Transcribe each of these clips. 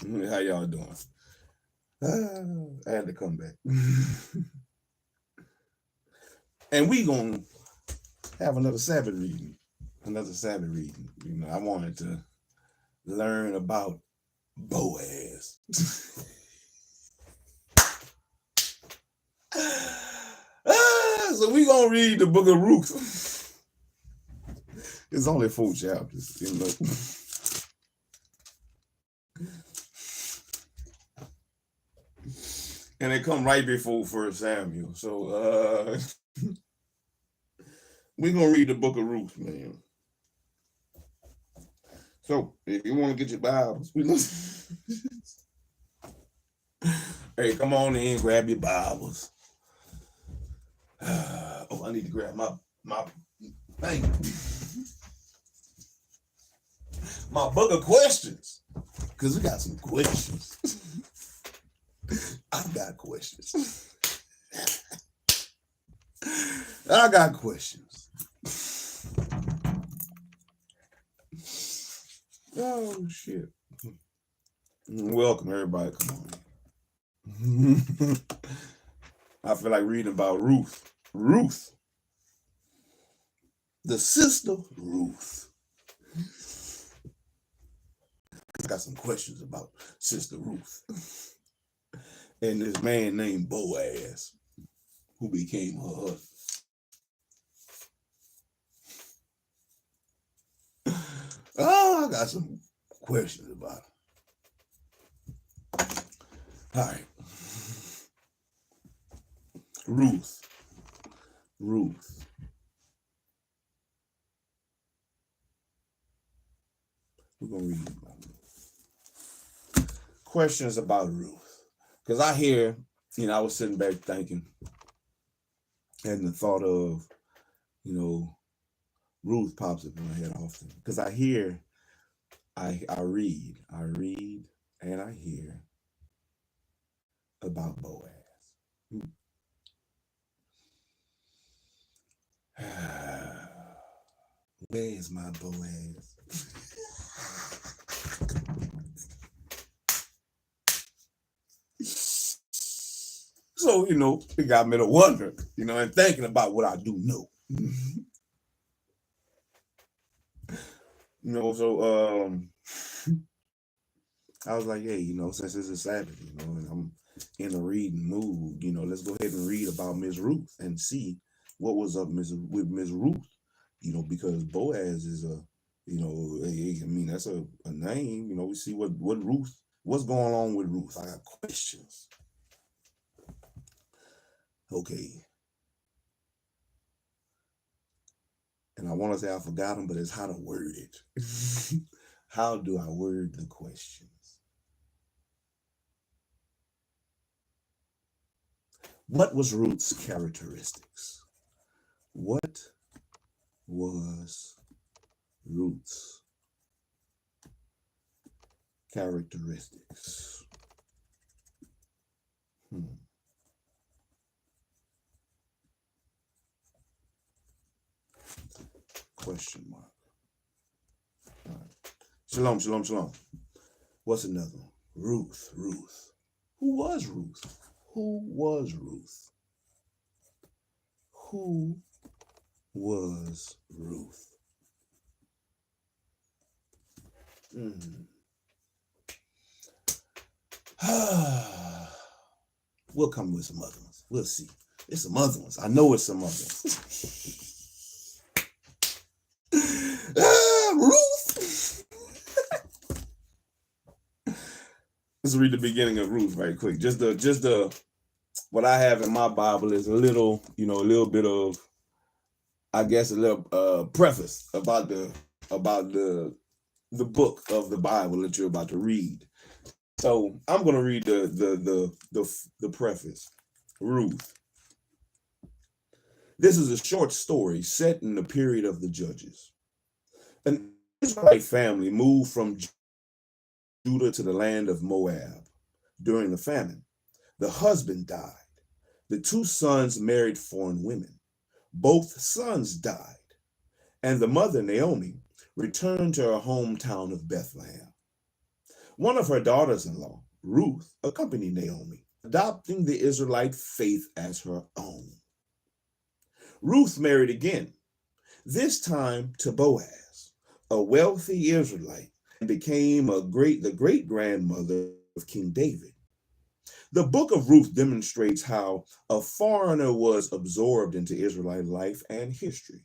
How y'all doing? I had to come back. And we gonna have another Sabbath reading. Another Sabbath reading. You know, I wanted to learn about Boaz. So we gonna read the book of Ruth. It's only 4 chapters, you know. And they come right before 1 Samuel. So we're gonna read the book of Ruth, man. So if you want to get your Bibles, hey, come on in, grab your Bibles. Oh, I need to grab my thing. My book of questions. Because we got some questions. I got questions. I got questions. Oh, shit. Welcome, everybody. Come on. I feel like reading about Ruth. Ruth. The sister Ruth. I got some questions about Sister Ruth. And this man named Boaz, who became her husband. Oh, I got some questions about him. All right. Ruth. We're going to read about Ruth. Questions about Ruth. Because I hear, you know, I was sitting back thinking, and the thought of, you know, Ruth pops up in my head often. Because I hear, I read, and I hear about Boaz. Where is my Boaz? So, you know, it got me to wonder, you know, and thinking about what I do know. You know, so I was like, hey, you know, since it's a Sabbath, you know, and I'm in a reading mood, you know, let's go ahead and read about Miss Ruth and see what was up with Miss Ruth, you know, because Boaz is a, you know, I mean, that's a name, you know, we see what Ruth, what's going on with Ruth. I got questions. Okay. And I want to say I forgot them, but it's how to word it. How do I word the questions? What was Ruth's characteristics? What was Ruth's characteristics? Question mark. All right. Shalom. What's another one? Ruth. Who was Ruth? Who was Ruth? We'll come with some other ones. We'll see. It's some other ones. I know it's some other ones. Ruth. Let's read the beginning of Ruth right quick. Just the what I have in my Bible is a little, you know, a little bit of, I guess, a little preface about the book of the Bible that you're about to read. So I'm going to read the preface. Ruth. This is a short story set in the period of the Judges. An Israelite family moved from Judah to the land of Moab during the famine. The husband died. The 2 sons married foreign women. Both sons died. And the mother, Naomi, returned to her hometown of Bethlehem. One of her daughters-in-law, Ruth, accompanied Naomi, adopting the Israelite faith as her own. Ruth married again, this time to Boaz, a wealthy Israelite, and became the great-grandmother of King David. The book of Ruth demonstrates how a foreigner was absorbed into Israelite life and history,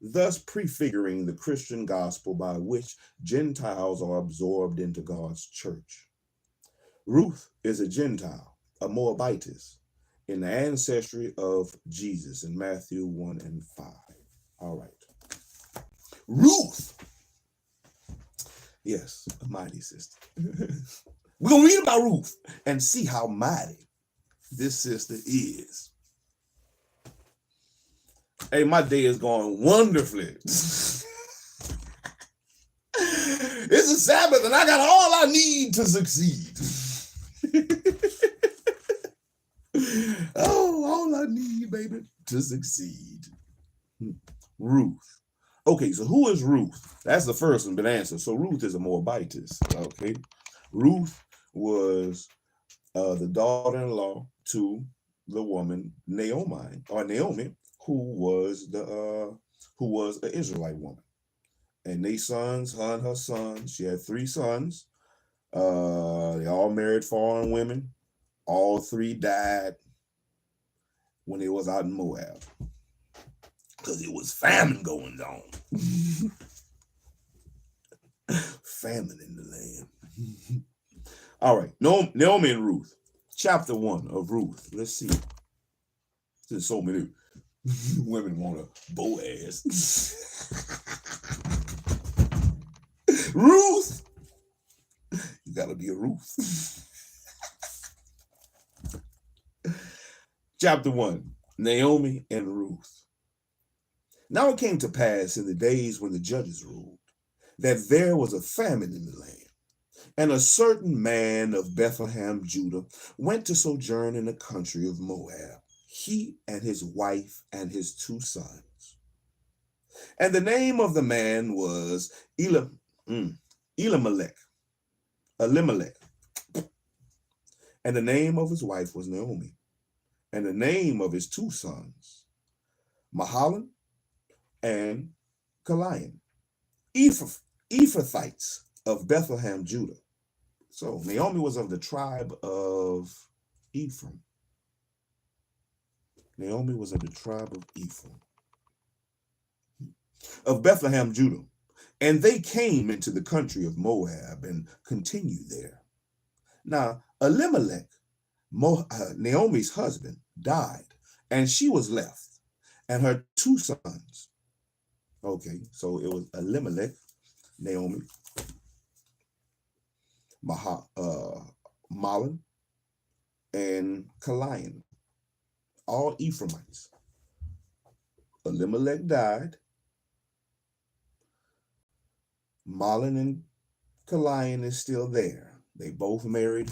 thus prefiguring the Christian gospel by which Gentiles are absorbed into God's church. Ruth is a Gentile, a Moabitess, in the ancestry of Jesus in Matthew 1 and 5. All right. Ruth. Yes, a mighty sister. We're going to read about Ruth and see how mighty this sister is. Hey, my day is going wonderfully. It's a Sabbath and I got all I need to succeed. Oh, all I need, baby, to succeed. Ruth. Okay, so who is Ruth? That's the first one, but answer. So Ruth is a Moabitess. Okay. Ruth was the daughter-in-law to the woman Naomi, who was an Israelite woman. And they sons, her and her sons. She had 3 sons. They all married foreign women. All 3 died when they was out in Moab, because it was famine going on. Famine in the land. All right, Naomi and Ruth, chapter 1 of Ruth. Let's see. There's so many women want a Boaz. Ruth, you gotta be a Ruth. Chapter 1, Naomi and Ruth. Now it came to pass in the days when the judges ruled, that there was a famine in the land. And a certain man of Bethlehem, Judah, went to sojourn in the country of Moab, he and his wife and his 2 sons. And the name of the man was Elimelech. And the name of his wife was Naomi. And the name of his 2 sons, Mahalan and Kalian, Ephrathites of Bethlehem, Judah. So Naomi was of the tribe of Ephraim. Naomi was of the tribe of Ephraim, of Bethlehem, Judah. And they came into the country of Moab and continued there. Now, Elimelech, Naomi's husband, died, and she was left, and her 2 sons. Okay, so it was Elimelech, Naomi, Mahlon, and Kalian, all Ephraimites. Elimelech died. Mahlon and Kalian is still there. They both married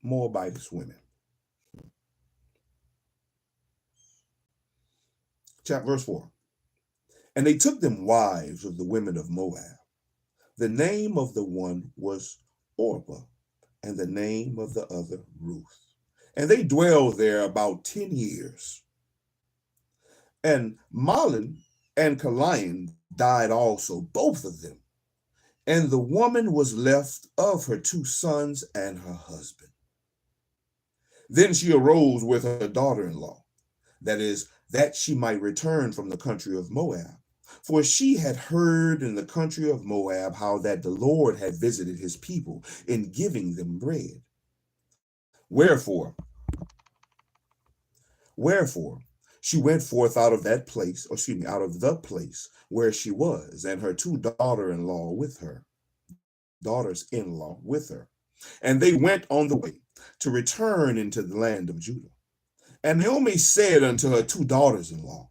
Moabitess women. Verse 4. And they took them wives of the women of Moab. The name of the one was Orpah, and the name of the other Ruth. And they dwelled there about 10 years. And Mahlon and Kalian died also, both of them. And the woman was left of her 2 sons and her husband. Then she arose with her daughter-in-law, that is, that she might return from the country of Moab. For she had heard in the country of Moab how that the Lord had visited his people in giving them bread. Wherefore, she went forth out of that place, out of the place where she was, and her 2 daughters-in-law with her. And they went on the way to return into the land of Judah. And Naomi said unto her 2 daughters-in-law,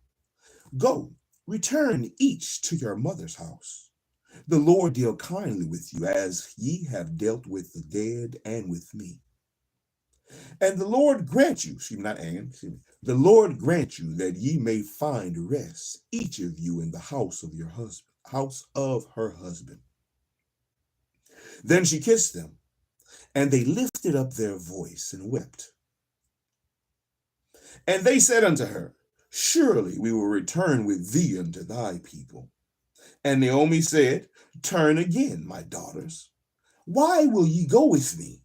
Go, return each to your mother's house. The Lord deal kindly with you, as ye have dealt with the dead and with me. And the Lord grant you, the Lord grant you that ye may find rest, each of you in the house of your husband, house of her husband. Then she kissed them, and they lifted up their voice and wept. And they said unto her, Surely we will return with thee unto thy people. And Naomi said, Turn again, my daughters. Why will ye go with me?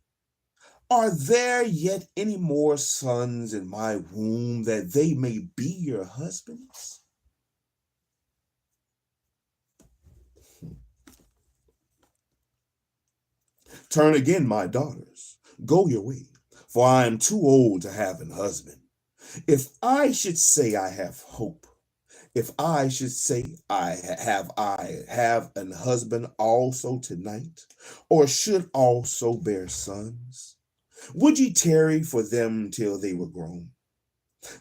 Are there yet any more sons in my womb, that they may be your husbands? Turn again, my daughters. Go your way, for I am too old to have an husband. If I should say I have hope, if I should say I have an husband also tonight, or should also bear sons, would ye tarry for them till they were grown?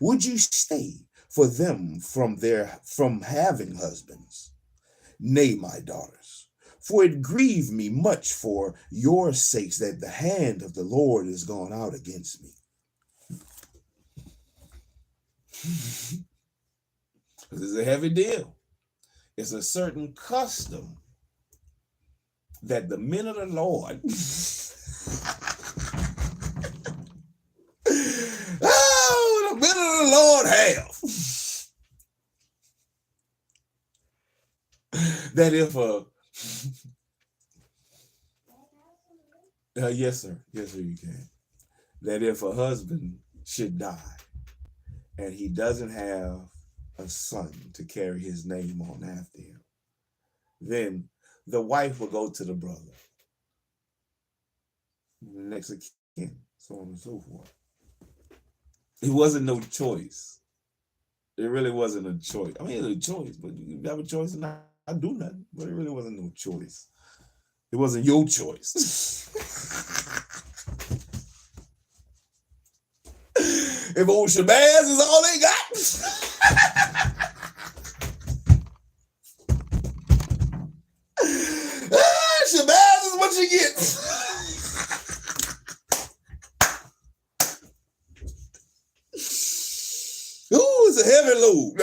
Would you stay for them from having husbands? Nay, my daughters, for it grieved me much for your sakes that the hand of the Lord is gone out against me. This is a heavy deal. It's a certain custom that the men of the Lord, the men of the Lord have. That if yes, sir, you can. That if a husband should die and he doesn't have a son to carry his name on after him, then the wife will go to the brother, the next of kin, so on and so forth. It wasn't no choice. It really wasn't a choice. I mean, it's a choice, but you have a choice and not do nothing. But it really wasn't no choice. It wasn't your choice. If old Shabazz is all they got, Shabazz is what you get. Ooh, it's a heavy load.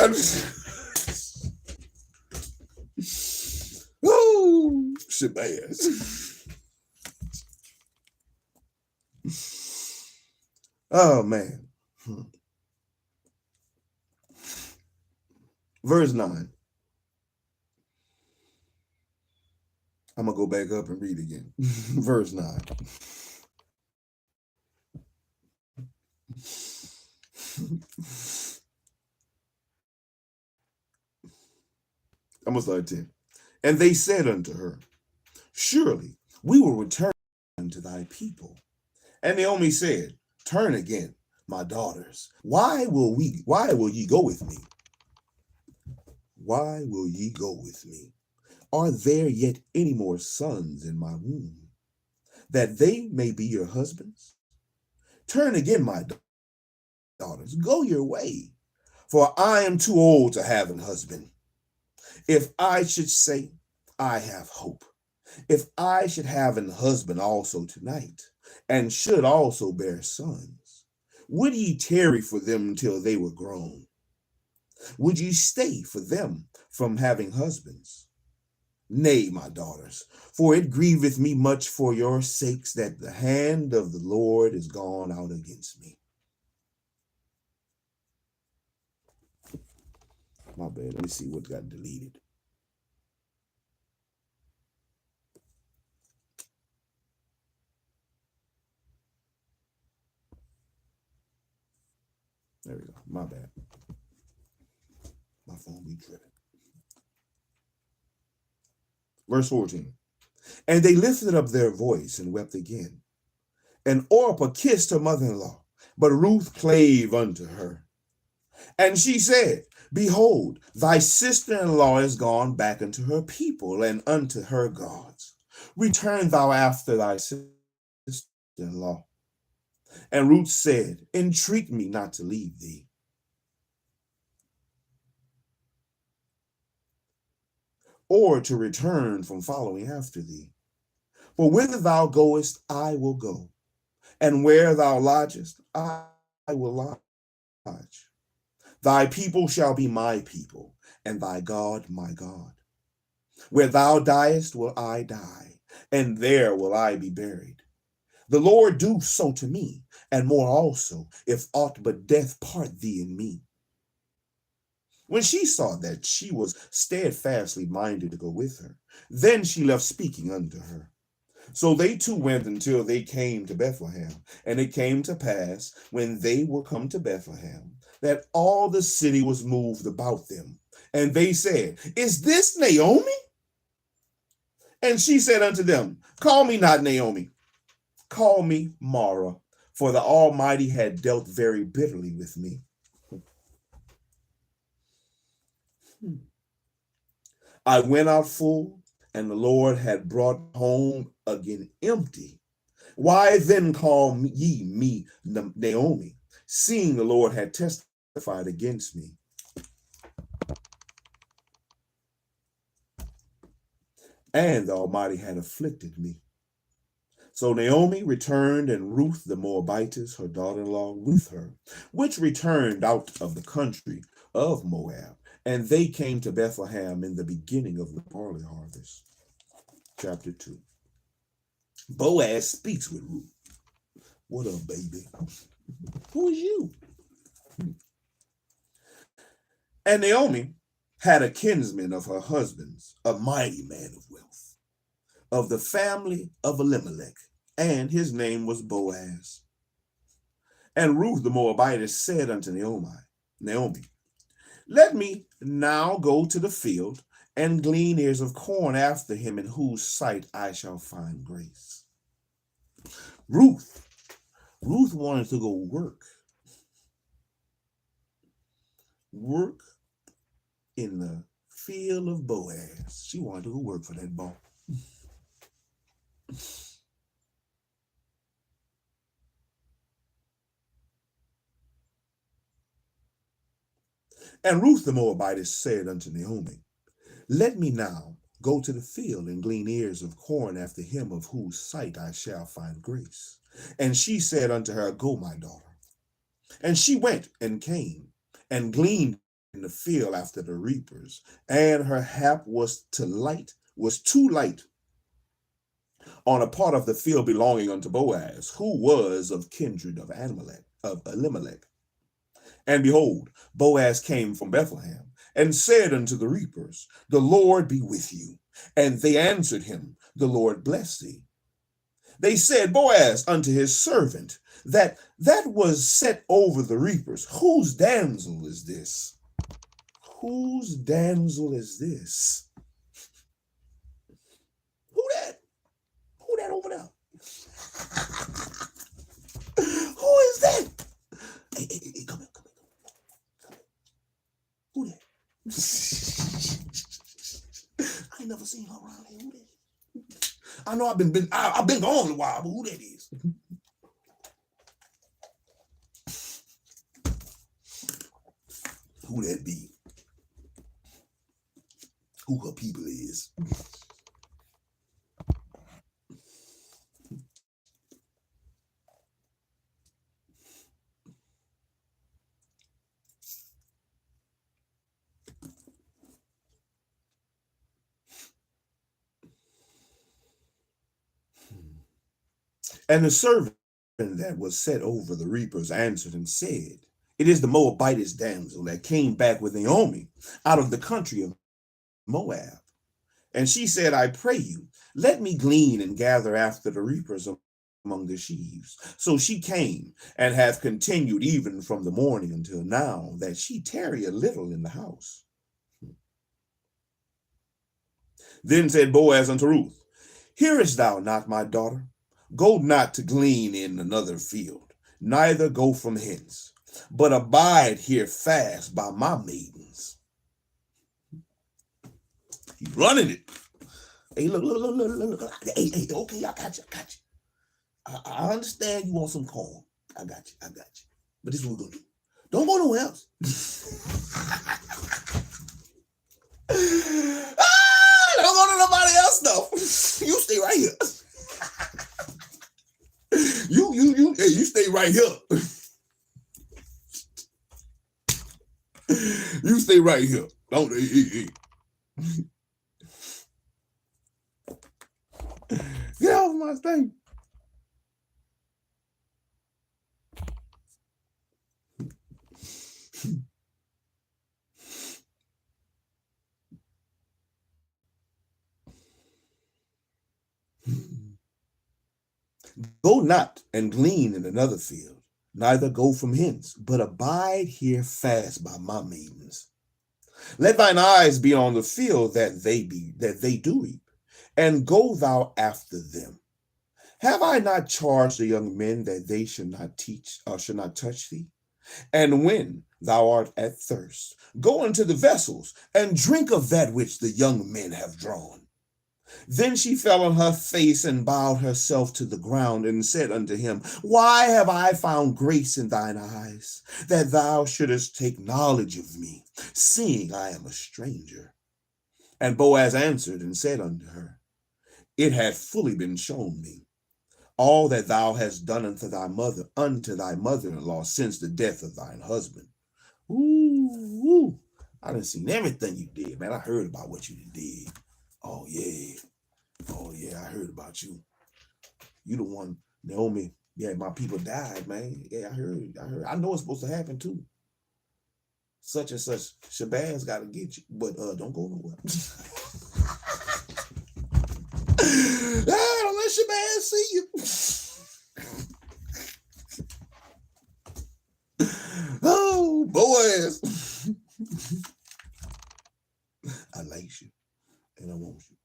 Ooh, Shabazz. Oh, man. Verse 9. I'm going to go back up and read again. Verse 9. I'm going to start at 10. And they said unto her, Surely we will return unto thy people. And Naomi said, Turn again, my daughters. Why will ye go with me? Why will ye go with me? Are there yet any more sons in my womb, that they may be your husbands? Turn again, my daughters, go your way, for I am too old to have an husband. If I should say, I have hope, if I should have an husband also tonight, and should also bear sons, would ye tarry for them till they were grown? Would ye stay for them from having husbands? Nay, my daughters, for it grieveth me much for your sakes that the hand of the Lord is gone out against me. My bad. Let me see what got deleted. There we go. My bad. My phone be tripping. Verse 14. And they lifted up their voice and wept again. And Orpah kissed her mother-in-law, but Ruth clave unto her. And she said, Behold, thy sister-in-law is gone back unto her people and unto her gods. Return thou after thy sister-in-law. And Ruth said, Entreat me not to leave thee. Or to return from following after thee. For whither thou goest, I will go, and where thou lodgest, I will lodge. Thy people shall be my people, and thy God my God. Where thou diest will I die, and there will I be buried. The Lord do so to me, and more also, if aught but death part thee and me. When she saw that she was steadfastly minded to go with her, then she left speaking unto her. So they two went until they came to Bethlehem. And it came to pass, when they were come to Bethlehem, that all the city was moved about them. And they said, Is this Naomi? And she said unto them, Call me not Naomi, call me Mara, for the Almighty had dealt very bitterly with me. I went out full, and the Lord had brought home again empty. Why then call ye me Naomi, seeing the Lord had testified against me? And the Almighty had afflicted me. So Naomi returned, and Ruth the Moabitess, her daughter-in-law, with her, which returned out of the country of Moab. And they came to Bethlehem in the beginning of the barley harvest. Chapter 2. Boaz speaks with Ruth. What up, baby? Who is you? And Naomi had a kinsman of her husband's, a mighty man of wealth, of the family of Elimelech, and his name was Boaz. And Ruth the Moabitess said unto Naomi, Let me now go to the field and glean ears of corn after him, in whose sight I shall find grace. Ruth wanted to go work in the field of Boaz. She wanted to go work for that boy. And Ruth the Moabitess said unto Naomi, Let me now go to the field and glean ears of corn after him, of whose sight I shall find grace. And she said unto her, Go, my daughter. And she went and came and gleaned in the field after the reapers, and her hap was too light on a part of the field belonging unto Boaz, who was of kindred of Elimelech. And behold, Boaz came from Bethlehem, and said unto the reapers, The Lord be with you. And they answered him, The Lord bless thee. They said, Boaz unto his servant, that was set over the reapers, Whose damsel is this? Whose damsel is this? Who that? Who that over there? Who is that? Hey, come here. Who that? I ain't never seen her around here. Who that? I know I've been gone a while, but who that is? Who that be? Who her people is? And the servant that was set over the reapers answered and said, It is the Moabitess damsel that came back with Naomi out of the country of Moab. And she said, I pray you, let me glean and gather after the reapers among the sheaves. So she came, and hath continued even from the morning until now, that she tarry a little in the house. Then said Boaz unto Ruth, Hearest thou not, my daughter? Go not to glean in another field, neither go from hence, but abide here fast by my maidens. He's running it. Hey, look. Hey, okay, I got you. I understand you want some corn. I got you. But this is what we're gonna do. Don't go nowhere else. Don't go to nobody else though. You stay right here. You stay right here. You stay right here. Don't. my thing. Go not and glean in another field, neither go from hence, but abide here fast by my maidens. Let thine eyes be on the field that they do reap, and go thou after them. Have I not charged the young men that they should not should not touch thee? And when thou art at thirst, go into the vessels, and drink of that which the young men have drawn. Then she fell on her face and bowed herself to the ground and said unto him, Why have I found grace in thine eyes, that thou shouldest take knowledge of me, seeing I am a stranger? And Boaz answered and said unto her, It hath fully been shown me, all that thou hast done unto thy mother-in-law since the death of thine husband. Ooh, I done seen everything you did, man. I heard about what you did. Oh yeah, I heard about you. You the one, Naomi. Yeah, my people died, man. Yeah, I heard. I know it's supposed to happen too. Such and such. Shabazz got to get you, but don't go nowhere. Don't let Shabazz see you. Oh, Boaz. I like you, and I want you.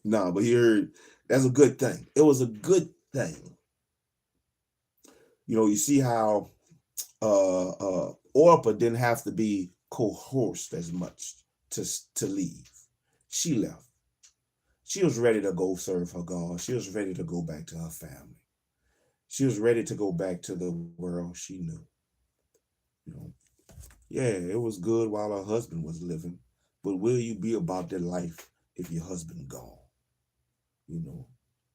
No, but here, that's a good thing. It was a good thing. You know, you see how Orpah didn't have to be coerced as much to leave. She left. She was ready to go serve her God. She was ready to go back to her family. She was ready to go back to the world she knew. You know, yeah, it was good while her husband was living, but will you be about that life if your husband gone? You know,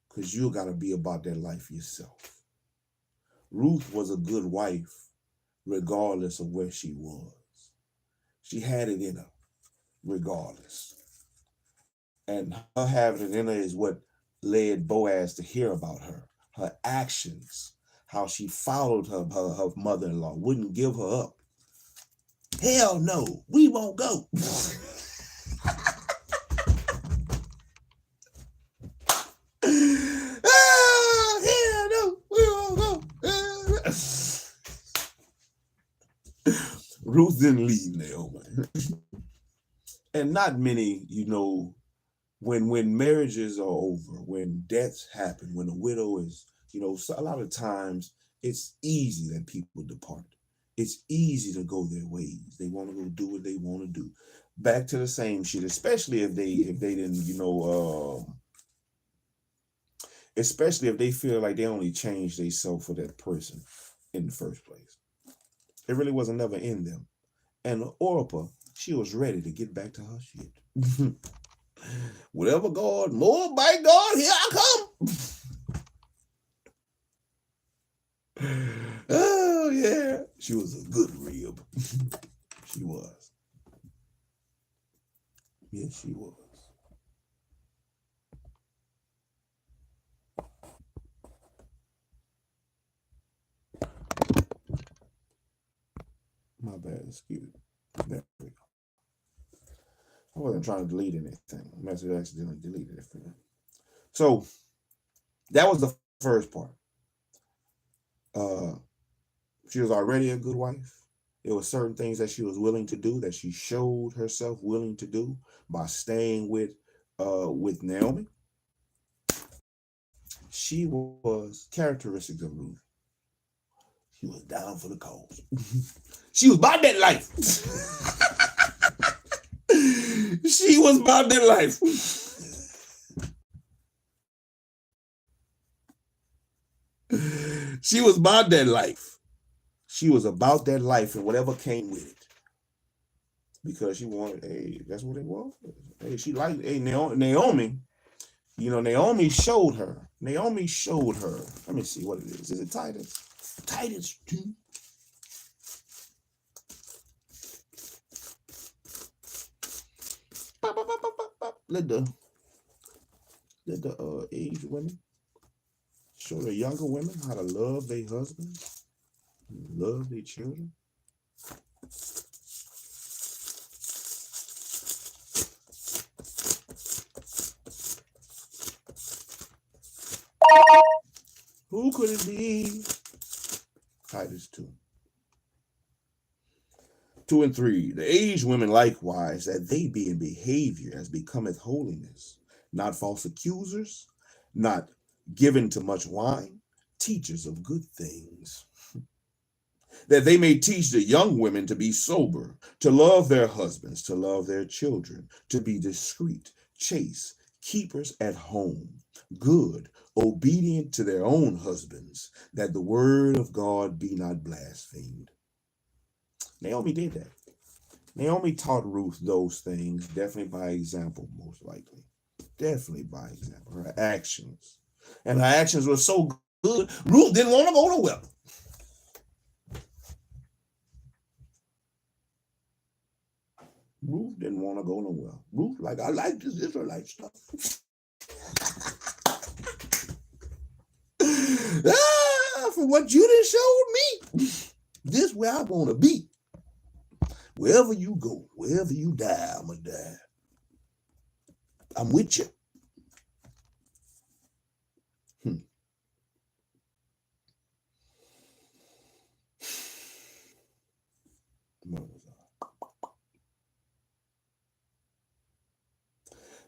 because you got to be about that life yourself. Ruth was a good wife, regardless of where she was. She had it in her, regardless. And her having it in her is what led Boaz to hear about her. Her actions, how she followed her mother-in-law, wouldn't give her up. Hell no, we won't go. Hell no, we won't go. Ruth didn't leave Naomi. And not many, you know, when marriages are over, when deaths happen, when a widow is, you know, so a lot of times it's easy that people depart. It's easy to go their ways. They want to go do what they want to do. Back to the same shit, especially if they didn't, you know, especially if they feel like they only changed themselves for that person in the first place. It really wasn't never in them. And Orpah, she was ready to get back to her shit. Whatever God, more by God, here I come. Oh, yeah. She was a good rib. She was. Yes, she was. My bad, excuse me. There we go. I wasn't trying to delete anything. I must have accidentally deleted it for you. So that was the first part. She was already a good wife. There were certain things that she was willing to do, that she showed herself willing to do by staying with Naomi. She was characteristics of Ruth. She was down for the cause. She was about that life. She was about that life. She was about that life. She was about that life and whatever came with it. Because she wanted, hey, that's what it was. Hey, she liked, hey, Naomi, you know, Naomi showed her. Let me see what it is. Is it Titus? Titus 2. let the aged women show the younger women how to love their husbands, love their children. Who could it be? Titus 2. 2 and 3. The aged women likewise, that they be in behavior as becometh holiness, not false accusers, not given to much wine, teachers of good things, that they may teach the young women to be sober, to love their husbands, to love their children, to be discreet, chaste, keepers at home, good, obedient to their own husbands, that the word of God be not blasphemed. Naomi did that. Naomi taught Ruth those things, definitely by example, most likely. Definitely by example. Her actions. And her actions were so good, Ruth didn't want to go nowhere. Ruth didn't want to go nowhere. Ruth, like, I like this Israelite stuff. From what you done showed me, this where I want to be. Wherever you go, wherever you die, I'm going to die. I'm with you.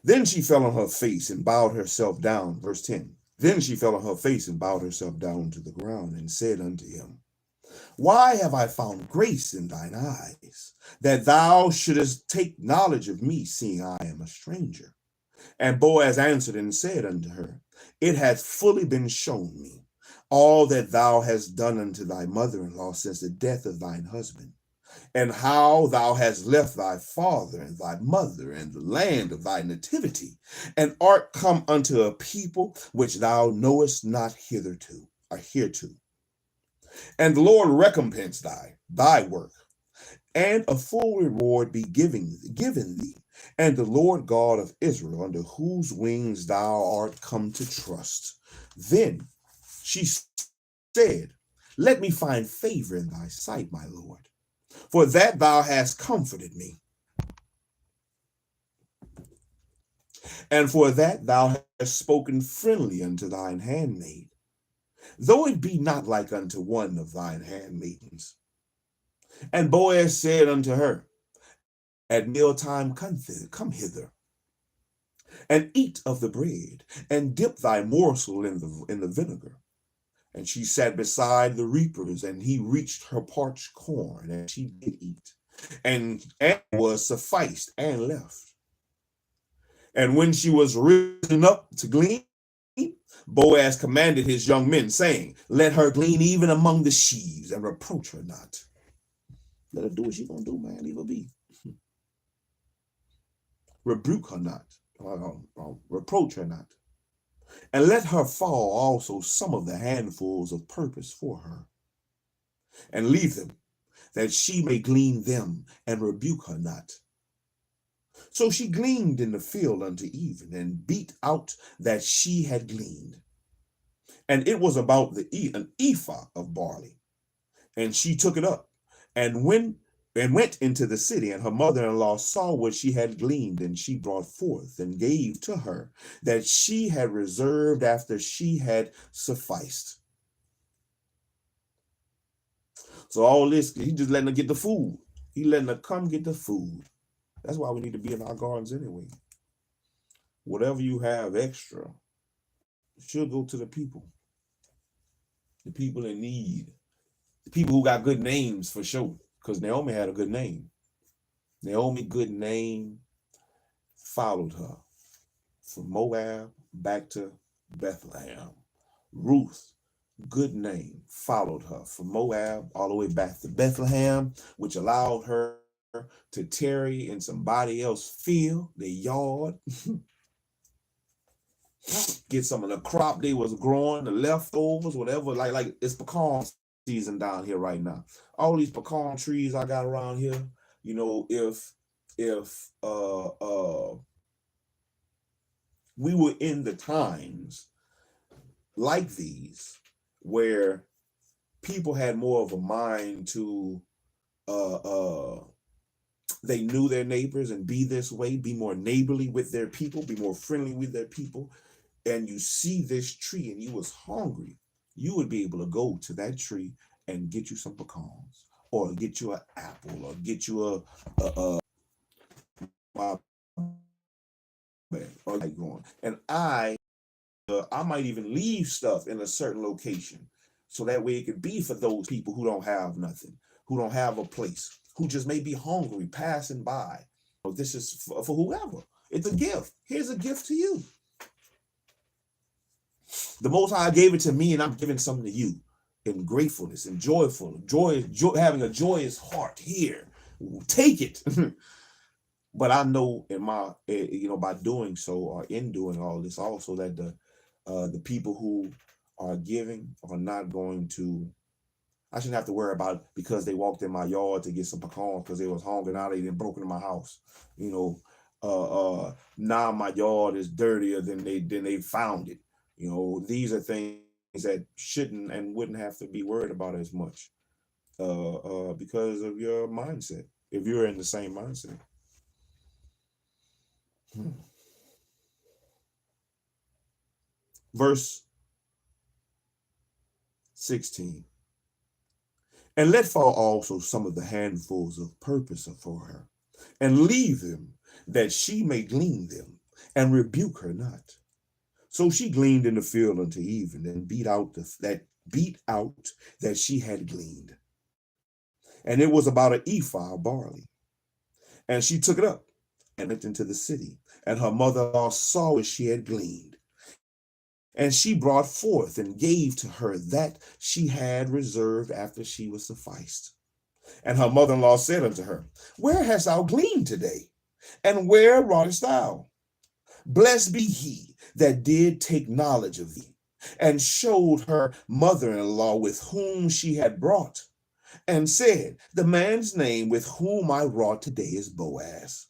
Then she fell on her face and bowed herself down. Verse 10. Then she fell on her face and bowed herself down to the ground and said unto him, Why have I found grace in thine eyes, that thou shouldest take knowledge of me, seeing I am a stranger? And Boaz answered and said unto her, It hath fully been shown me all that thou hast done unto thy mother-in-law since the death of thine husband, and how thou hast left thy father and thy mother and the land of thy nativity, and art come unto a people which thou knowest not hitherto, or hereto. And the Lord recompense thy work, and a full reward be given thee, and the Lord God of Israel, under whose wings thou art come to trust. Then she said, Let me find favor in thy sight, my Lord, for that thou hast comforted me, and for that thou hast spoken friendly unto thine handmaid, though it be not like unto one of thine handmaidens. And Boaz said unto her, At mealtime come hither, and eat of the bread, and dip thy morsel in the vinegar. And she sat beside the reapers, and he reached her parched corn, and she did eat, and was sufficed, and left. And when she was risen up to glean, Boaz commanded his young men, saying, Let her glean even among the sheaves, and reproach her not. Let her do what she's going to do, man. Leave her be. Rebuke her not. Reproach her not. And let her fall also some of the handfuls of purpose for her, and leave them, that she may glean them, and rebuke her not. So she gleaned in the field unto even, and beat out that she had gleaned. And it was about an ephah of barley. And she took it up, and went into the city, and her mother-in-law saw what she had gleaned, and she brought forth and gave to her that she had reserved after she had sufficed. So all this, he just letting her get the food. He letting her come get the food. That's why we need to be in our gardens anyway. Whatever you have extra should go to the people in need, the people who got good names for sure. Because Naomi had a good name. Naomi, good name, followed her from Moab back to Bethlehem. Ruth, good name, followed her from Moab all the way back to Bethlehem, which allowed her to tarry in somebody else's field, their yard, get some of the crop they was growing, the leftovers, whatever. Like it's pecan season down here right now. All these pecan trees I got around here, you know, if we were in the times like these where people had more of a mind to they knew their neighbors and be this way, be more neighborly with their people, be more friendly with their people. And you see this tree and you was hungry, you would be able to go to that tree and get you some pecans, or get you an apple, or get you or like going. And I might even leave stuff in a certain location, so that way it could be for those people who don't have nothing, who don't have a place, who just may be hungry, passing by. This is for whoever. It's a gift. Here's a gift to you. The Most High gave it to me, and I'm giving something to you in gratefulness and joyful, joy, having a joyous heart here. Take it. But I know in my, by doing so, or in doing all this, also that the people who are giving are not going to, I shouldn't have to worry about it because they walked in my yard to get some pecans because they was hungry. Now they didn't broken in my house. Now my yard is dirtier than they found it. These are things that shouldn't and wouldn't have to be worried about as much because of your mindset, if you're in the same mindset. Verse 16. And let fall also some of the handfuls of purpose for her, and leave them, that she may glean them, and rebuke her not. So she gleaned in the field until even, and beat out that she had gleaned. And it was about an ephah of barley. And she took it up and went into the city, and her mother-in-law saw what she had gleaned. And she brought forth and gave to her that she had reserved after she was sufficed. And her mother-in-law said unto her, Where hast thou gleaned today? And where wroughtest thou? Blessed be he that did take knowledge of thee, and showed her mother-in-law with whom she had brought, and said, The man's name with whom I wrought today is Boaz.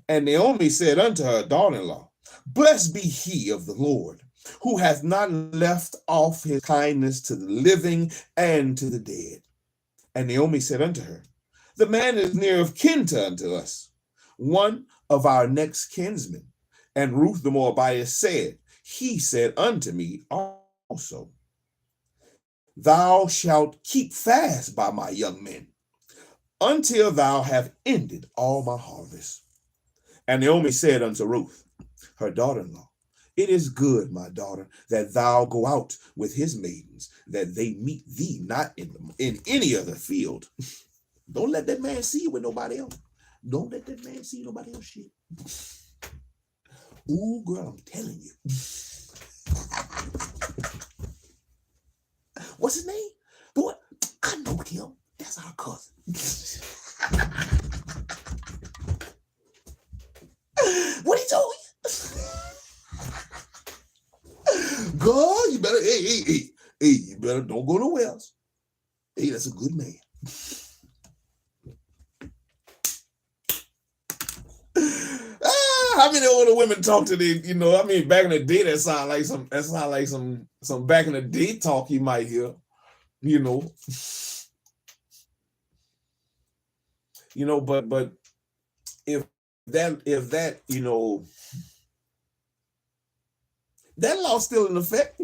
And Naomi said unto her daughter-in-law, Blessed be he of the Lord, who hath not left off his kindness to the living and to the dead. And Naomi said unto her, The man is near of kin unto us, one of our next kinsmen. And Ruth the Moabitess said, He said unto me also, Thou shalt keep fast by my young men, until thou have ended all my harvest. And Naomi said unto Ruth, her daughter-in-law, It is good, my daughter, that thou go out with his maidens, that they meet thee not in any other field. Don't let that man see you with nobody else. Don't let that man see nobody else shit. Ooh, girl, I'm telling you. What's his name? Boy, I know him. That's our cousin. What he told you? Girl, you better, hey, you better don't go nowhere else. Hey, that's a good man. How many older women talk to the, back in the day, that sound like some back in the day talk you might hear, but if that, that law's still in effect.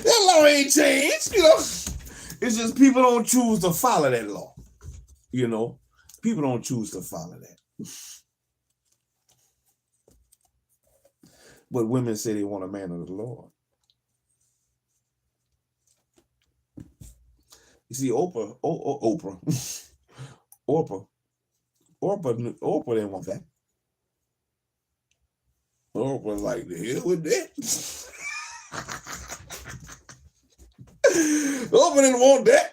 That law ain't changed, It's just people don't choose to follow that law, People don't choose to follow that. But women say they want a man of the Lord. You see, Oprah didn't want that. Oprah like, the hell with that. Oprah didn't want that.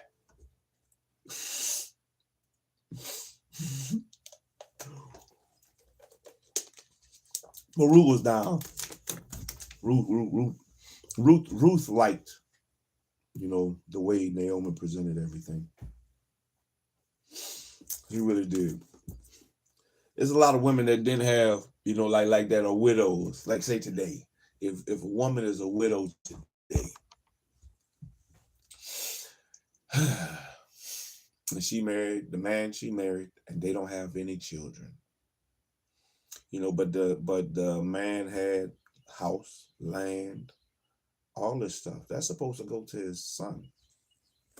But Ruth was down. Ruth liked, the way Naomi presented everything. She really did. There's a lot of women that didn't have, like that are widows. Like say today, if a woman is a widow today, and she married the man she married, and they don't have any children, but the man had house, land, all this stuff. That's supposed to go to his son.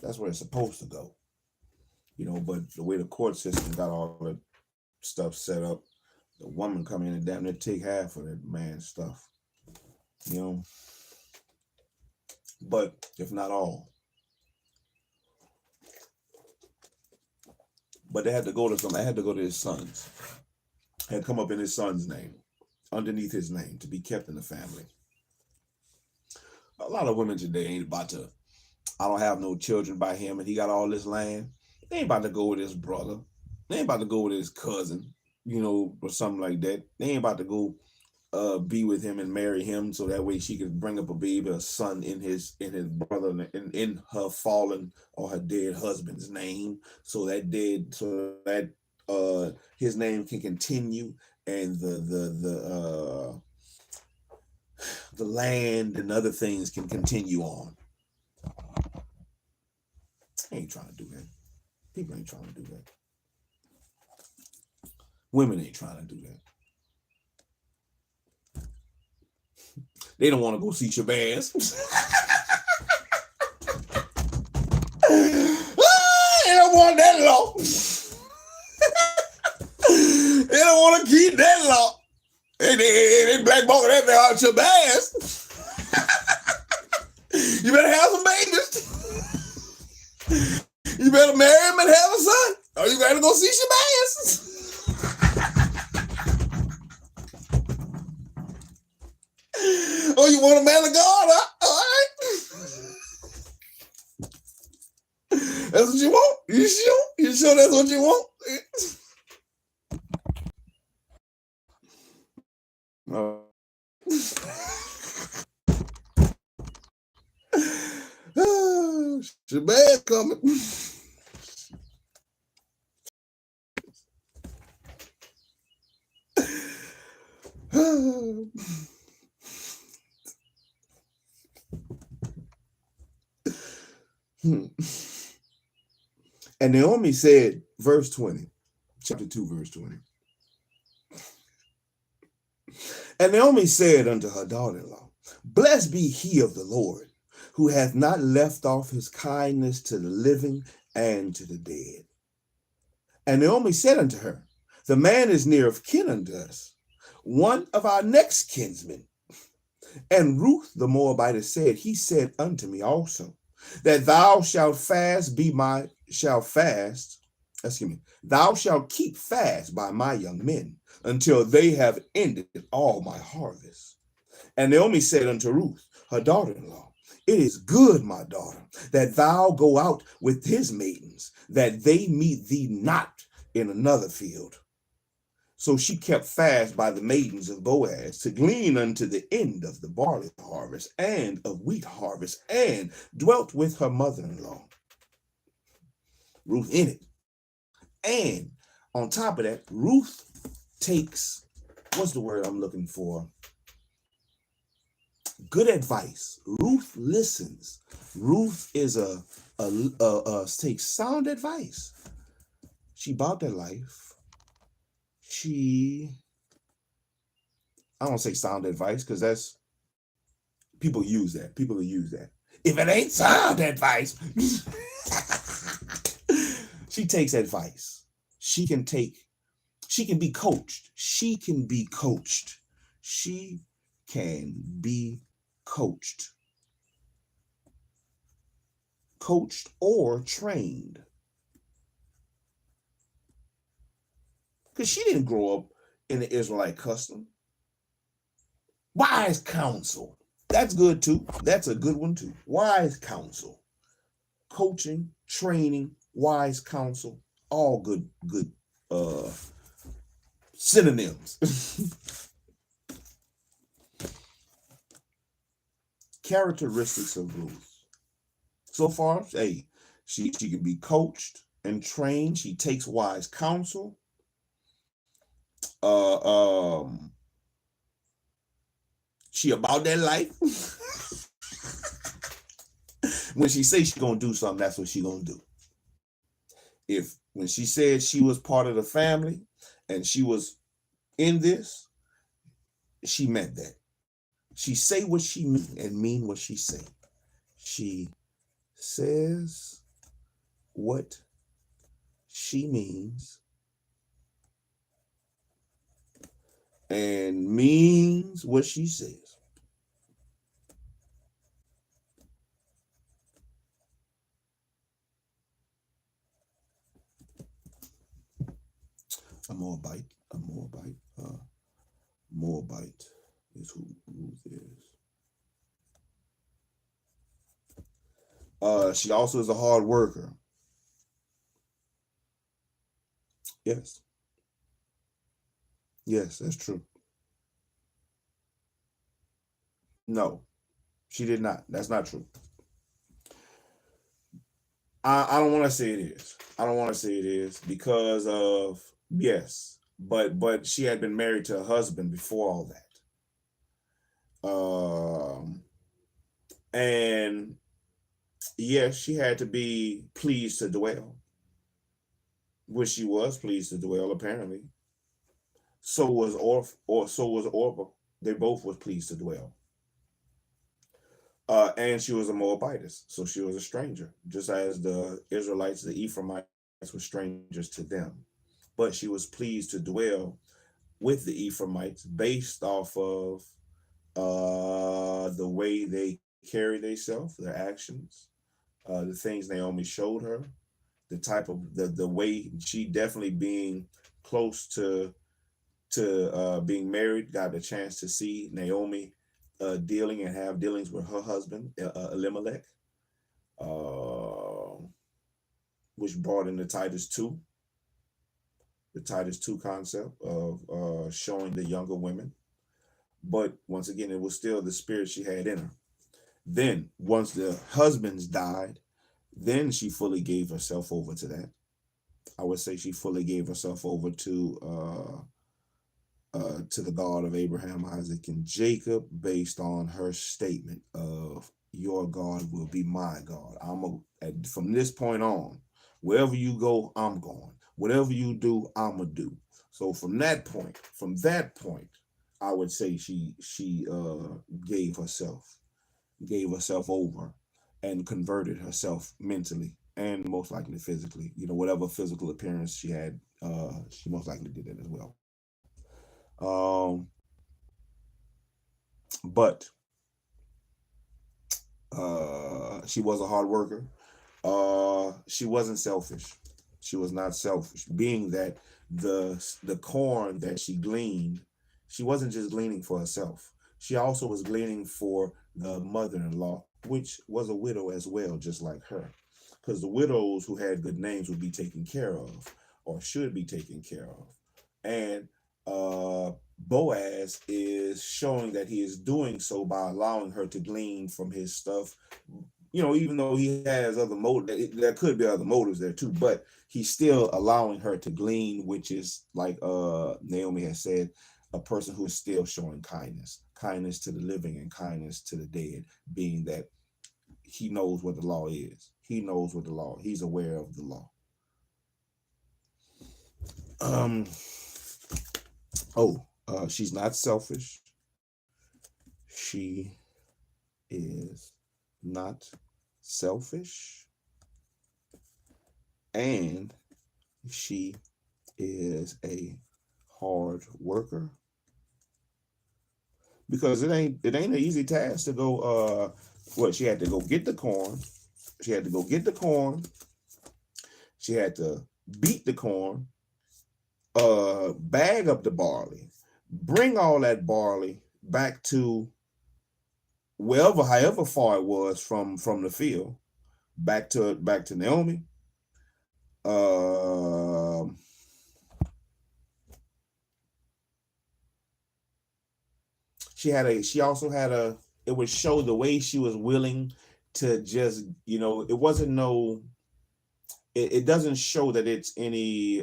That's where it's supposed to go. But the way the court system got all the stuff set up, the woman come in and damn near take half of that man's stuff. But if not all. But they had to go to something. I had to go to his sons. It had come up in his son's name, underneath his name, to be kept in the family. A lot of women today ain't about to, I don't have no children by him and he got all this land. They ain't about to go with his brother. They ain't about to go with his cousin, or something like that. They ain't about to go be with him and marry him so that way she could bring up a baby, a son in his brother, in her fallen or her dead husband's name, so that his name can continue and the land and other things can continue on. I ain't trying to do that. People ain't trying to do that. Women ain't trying to do that. They don't want to go see Shabazz. They don't want that law. They don't want to keep that law. They blackball that out Shabazz. You better have some babies. You better marry him and have a son. Or you gotta go see Shabazz. Oh, you want a man of God, huh? All right. That's what you want? You sure? You sure that's what you want? Shabazz coming. And Naomi said, verse 20, chapter 2, verse 20. And Naomi said unto her daughter-in-law, blessed be he of the Lord, who hath not left off his kindness to the living and to the dead. And Naomi said unto her, the man is near of kin unto us, one of our next kinsmen. And Ruth the Moabitess said, he said unto me also, that thou shalt keep fast by my young men until they have ended all my harvest. And Naomi said unto Ruth, her daughter-in-law, it is good, my daughter, that thou go out with his maidens, that they meet thee not in another field. So she kept fast by the maidens of Boaz to glean unto the end of the barley harvest and of wheat harvest, and dwelt with her mother-in-law, Ruth, in it. And on top of that, Ruth takes, what's the word I'm looking for? Good advice. Ruth listens. Ruth is takes sound advice. She bought that life. I don't say sound advice because that's, people use that. People will use that. If it ain't sound advice, she takes advice. She can be coached. She can be coached. She can be coached. Coached or trained. Because she didn't grow up in the Israelite custom. Wise counsel. That's good too. That's a good one too. Wise counsel. Coaching, training, wise counsel. All good synonyms. Characteristics of Ruth. So far, hey, she can be coached and trained. She takes wise counsel. She about that life. When she say she gonna do something, that's what she gonna do. If when she said she was part of the family and she was in this, she meant that. She say what she mean and mean what she say. She says what she means and means what she says. A Moabite, Moabite is who Ruth is. She also is a hard worker. Yes. Yes, that's true. No, she did not. That's not true. I don't want to say it is. I don't want to say it is because of yes, but she had been married to a husband before all that. And yes, she had to be pleased to dwell, which she was pleased to dwell apparently. So was so was Orpah. They both was pleased to dwell. And she was a Moabitess, so she was a stranger, just as the Israelites, the Ephraimites, were strangers to them. But she was pleased to dwell with the Ephraimites based off of the way they carry themselves, their actions, the things Naomi showed her, the type of the way she definitely being close to being married, got the chance to see Naomi dealing and have dealings with her husband Elimelech, which brought in the Titus 2 concept of showing the younger women. But once again, it was still the spirit she had in her. Then once the husbands died, then she fully gave herself over to that. I would say she fully gave herself over to the God of Abraham, Isaac, and Jacob, based on her statement of "Your God will be my God." From this point on, wherever you go, I'm going. Whatever you do, I'm gonna do. So from that point, I would say she gave herself over and converted herself mentally and most likely physically. Whatever physical appearance she had, she most likely did it as well. But she was a hard worker. She wasn't selfish. She was not selfish, being that the corn that she gleaned, she wasn't just gleaning for herself. She also was gleaning for the mother-in-law, which was a widow as well, just like her. Because the widows who had good names would be taken care of, or should be taken care of. And Boaz is showing that he is doing so by allowing her to glean from his stuff. Even though he has other motives, there could be other motives there too, but he's still allowing her to glean, which is like Naomi has said, a person who is still showing kindness to the living and kindness to the dead, being that he knows what the law is. He knows what the law. He's aware of the law. She's not selfish. She is not selfish, and she is a hard worker, because it ain't an easy task to go she had to go get the corn. She had to beat the corn, bag up the barley, bring all that barley back to however far it was from the field, back to Naomi. It would show the way she was willing to just, it wasn't no it doesn't show that it's any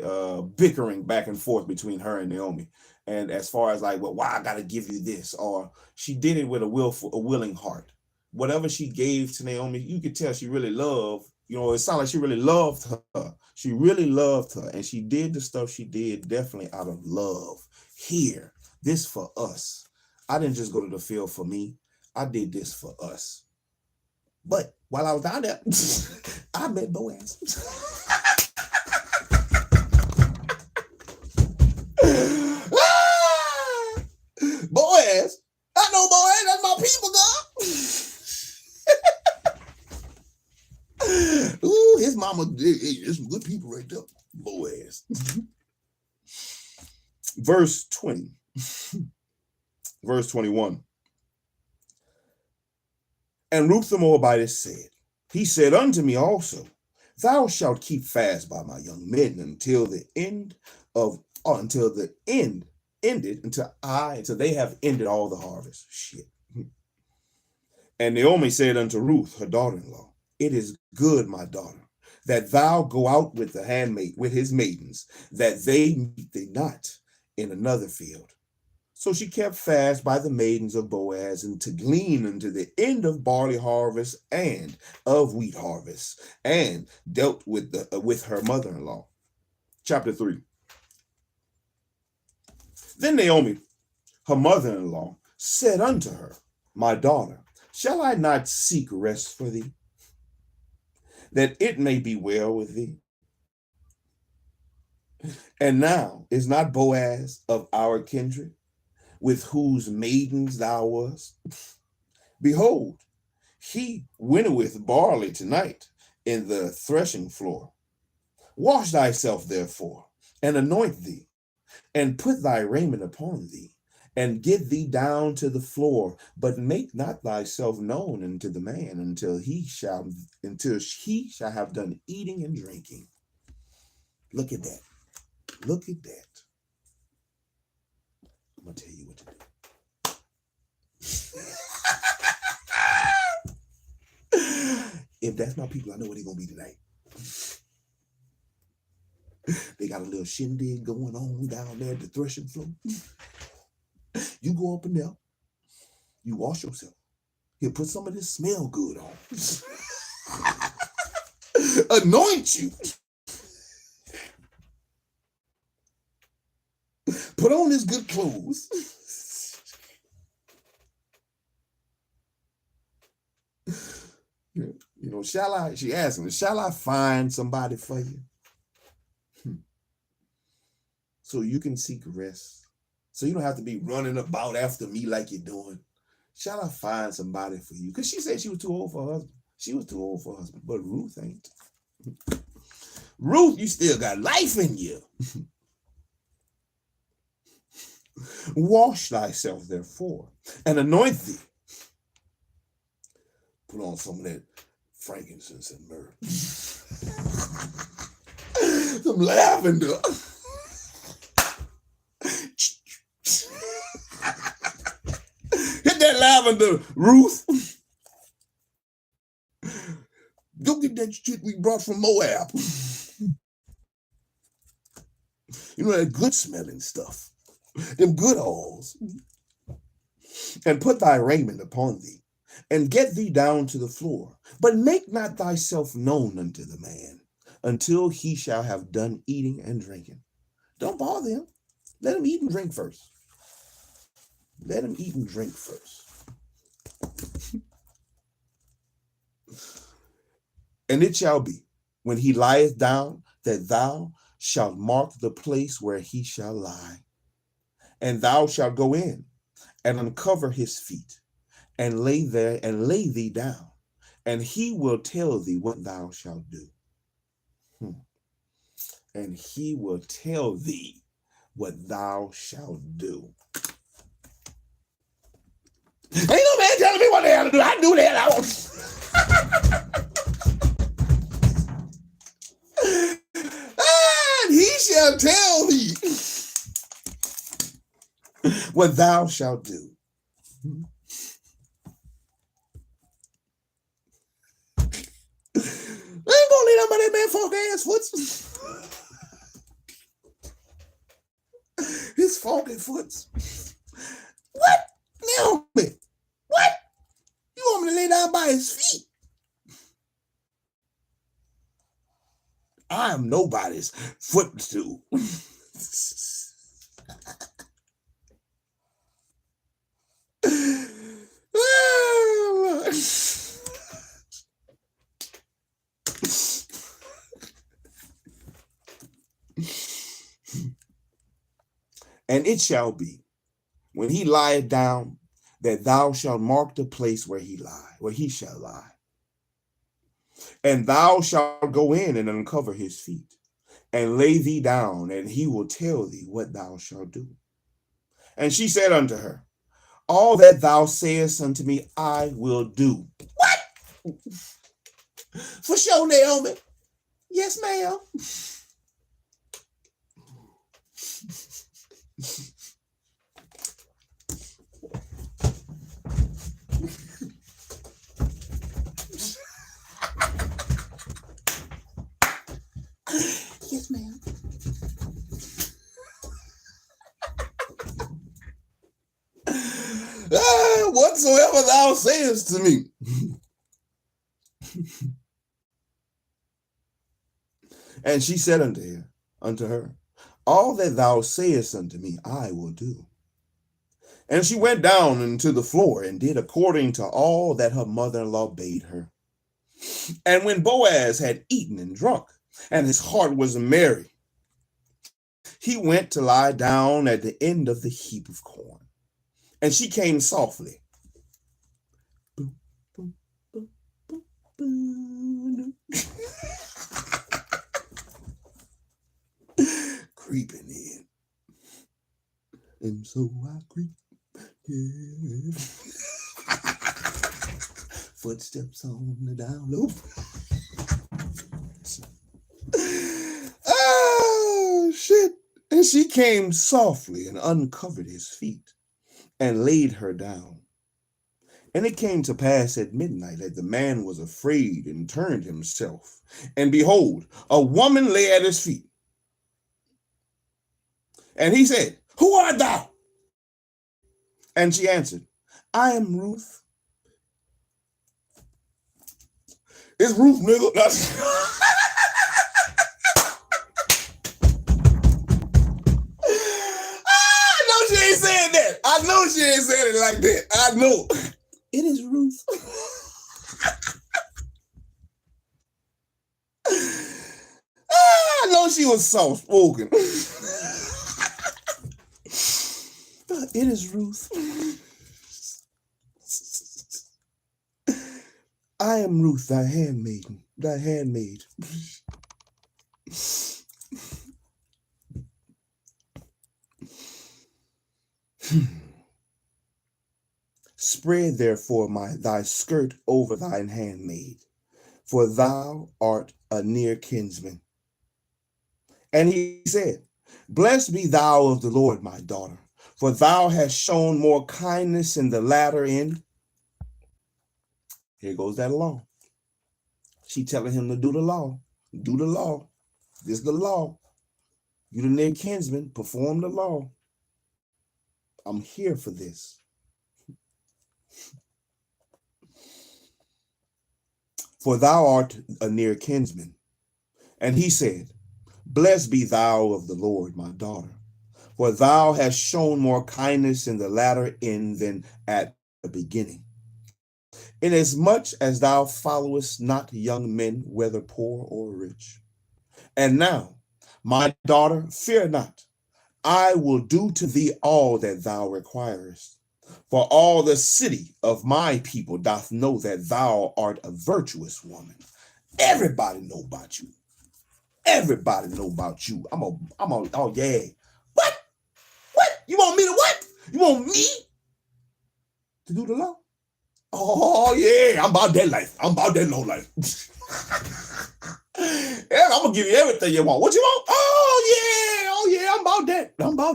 bickering back and forth between her and Naomi. And as far as like, well, why I gotta give you this, or she did it with a willing heart. Whatever she gave to Naomi, you could tell she really loved. It sounded like she really loved her. She really loved her, and she did the stuff she did definitely out of love. Here, this for us. I didn't just go to the field for me. I did this for us. But while I was down there, I met Boaz. Boaz, I know Boaz, that's my people, God. Ooh, his mama, there's some good people right there. Boaz. Verse 20. Verse 21. And Ruth the Moabitess said, he said unto me also, thou shalt keep fast by my young men until they have ended all the harvest. Shit. And Naomi said unto Ruth, her daughter-in-law, it is good, my daughter, that thou go out with his maidens, that they meet thee not in another field. So she kept fast by the maidens of Boaz, and to glean unto the end of barley harvest and of wheat harvest, and dealt with her mother-in-law. Chapter 3. Then Naomi, her mother-in-law, said unto her, my daughter, shall I not seek rest for thee, that it may be well with thee? And now is not Boaz of our kindred, with whose maidens thou wast? Behold, he winnoweth barley tonight in the threshing floor. Wash thyself therefore, and anoint thee, and put thy raiment upon thee, and get thee down to the floor, but make not thyself known unto the man until he shall have done eating and drinking. Look at that. Look at that. I'm gonna tell you what to do. If that's my people, I know what they're gonna be tonight. They got a little shindig going on down there at the threshing floor. You go up in there, you wash yourself. He'll put some of this smell good on. Anoint you. Put on his good clothes. She asked him, shall I find somebody for you? So you can seek rest. So you don't have to be running about after me like you're doing. Shall I find somebody for you? Because she said she was too old for her husband. She was too old for her husband, but Ruth ain't. Ruth, you still got life in you. Wash thyself therefore, and anoint thee. Put on some of that frankincense and myrrh. Some lavender. Hit that lavender, Ruth. Go get that shit we brought from Moab. You know, that good smelling stuff. Them good oils. And put thy raiment upon thee, and get thee down to the floor. But make not thyself known unto the man, until he shall have done eating and drinking. Don't bother him. Let him eat and drink first. Let him eat and drink first. And it shall be, when he lieth down, that thou shalt mark the place where he shall lie. And thou shalt go in, and uncover his feet, and lay there, and lay thee down, and he will tell thee what thou shalt do. And he will tell thee what thou shalt do. Ain't no man telling me what the hell to do. I do the hell I want. And he shall tell thee what thou shalt do. I ain't gonna leave down by that man funk ass foots. His funky foots. What? Naomi? What? You want me to lay down by his feet? I am nobody's footstool. And it shall be, when he lieth down, that thou shalt mark the place where he shall lie. And thou shalt go in and uncover his feet, and lay thee down, and he will tell thee what thou shalt do. And she said unto her, all that thou sayest unto me, I will do. What? For sure, Naomi. Yes, ma'am. Yes, ma'am. Whatsoever thou sayest to me. And she said unto her, all that thou sayest unto me, I will do. And she went down into the floor and did according to all that her mother-in-law bade her. And when Boaz had eaten and drunk, and his heart was merry, he went to lie down at the end of the heap of corn. And she came softly. Creeping in. And so I creep. Yeah. Footsteps on the down low. Oh, shit. And she came softly and uncovered his feet and laid her down. And it came to pass at midnight that the man was afraid and turned himself. And behold, a woman lay at his feet. And he said, who art thou? And she answered, I am Ruth. It's Ruth, nigga. I know she ain't saying that. I know she ain't saying it like that. I know. It is Ruth. I know she was soft spoken. It is Ruth. I am Ruth, thy handmaid. Spread therefore thy skirt over thine handmaid, for thou art a near kinsman. And he said, blessed be thou of the Lord, my daughter, for thou hast shown more kindness in the latter end. Here goes that law. She telling him to do the law. Do the law. This is the law. You the near kinsman, perform the law. I'm here for this. For thou art a near kinsman. And he said, blessed be thou of the Lord, my daughter, for thou hast shown more kindness in the latter end than at the beginning. Inasmuch as thou followest not young men, whether poor or rich. And now, my daughter, fear not. I will do to thee all that thou requirest. For all the city of my people doth know that thou art a virtuous woman. Everybody know about you. Everybody know about you. Oh yeah. What? You want me to what? You want me to do the law? Oh yeah, I'm about that life. I'm about that low life. Yeah, I'm gonna give you everything you want. What you want? Oh yeah, I'm about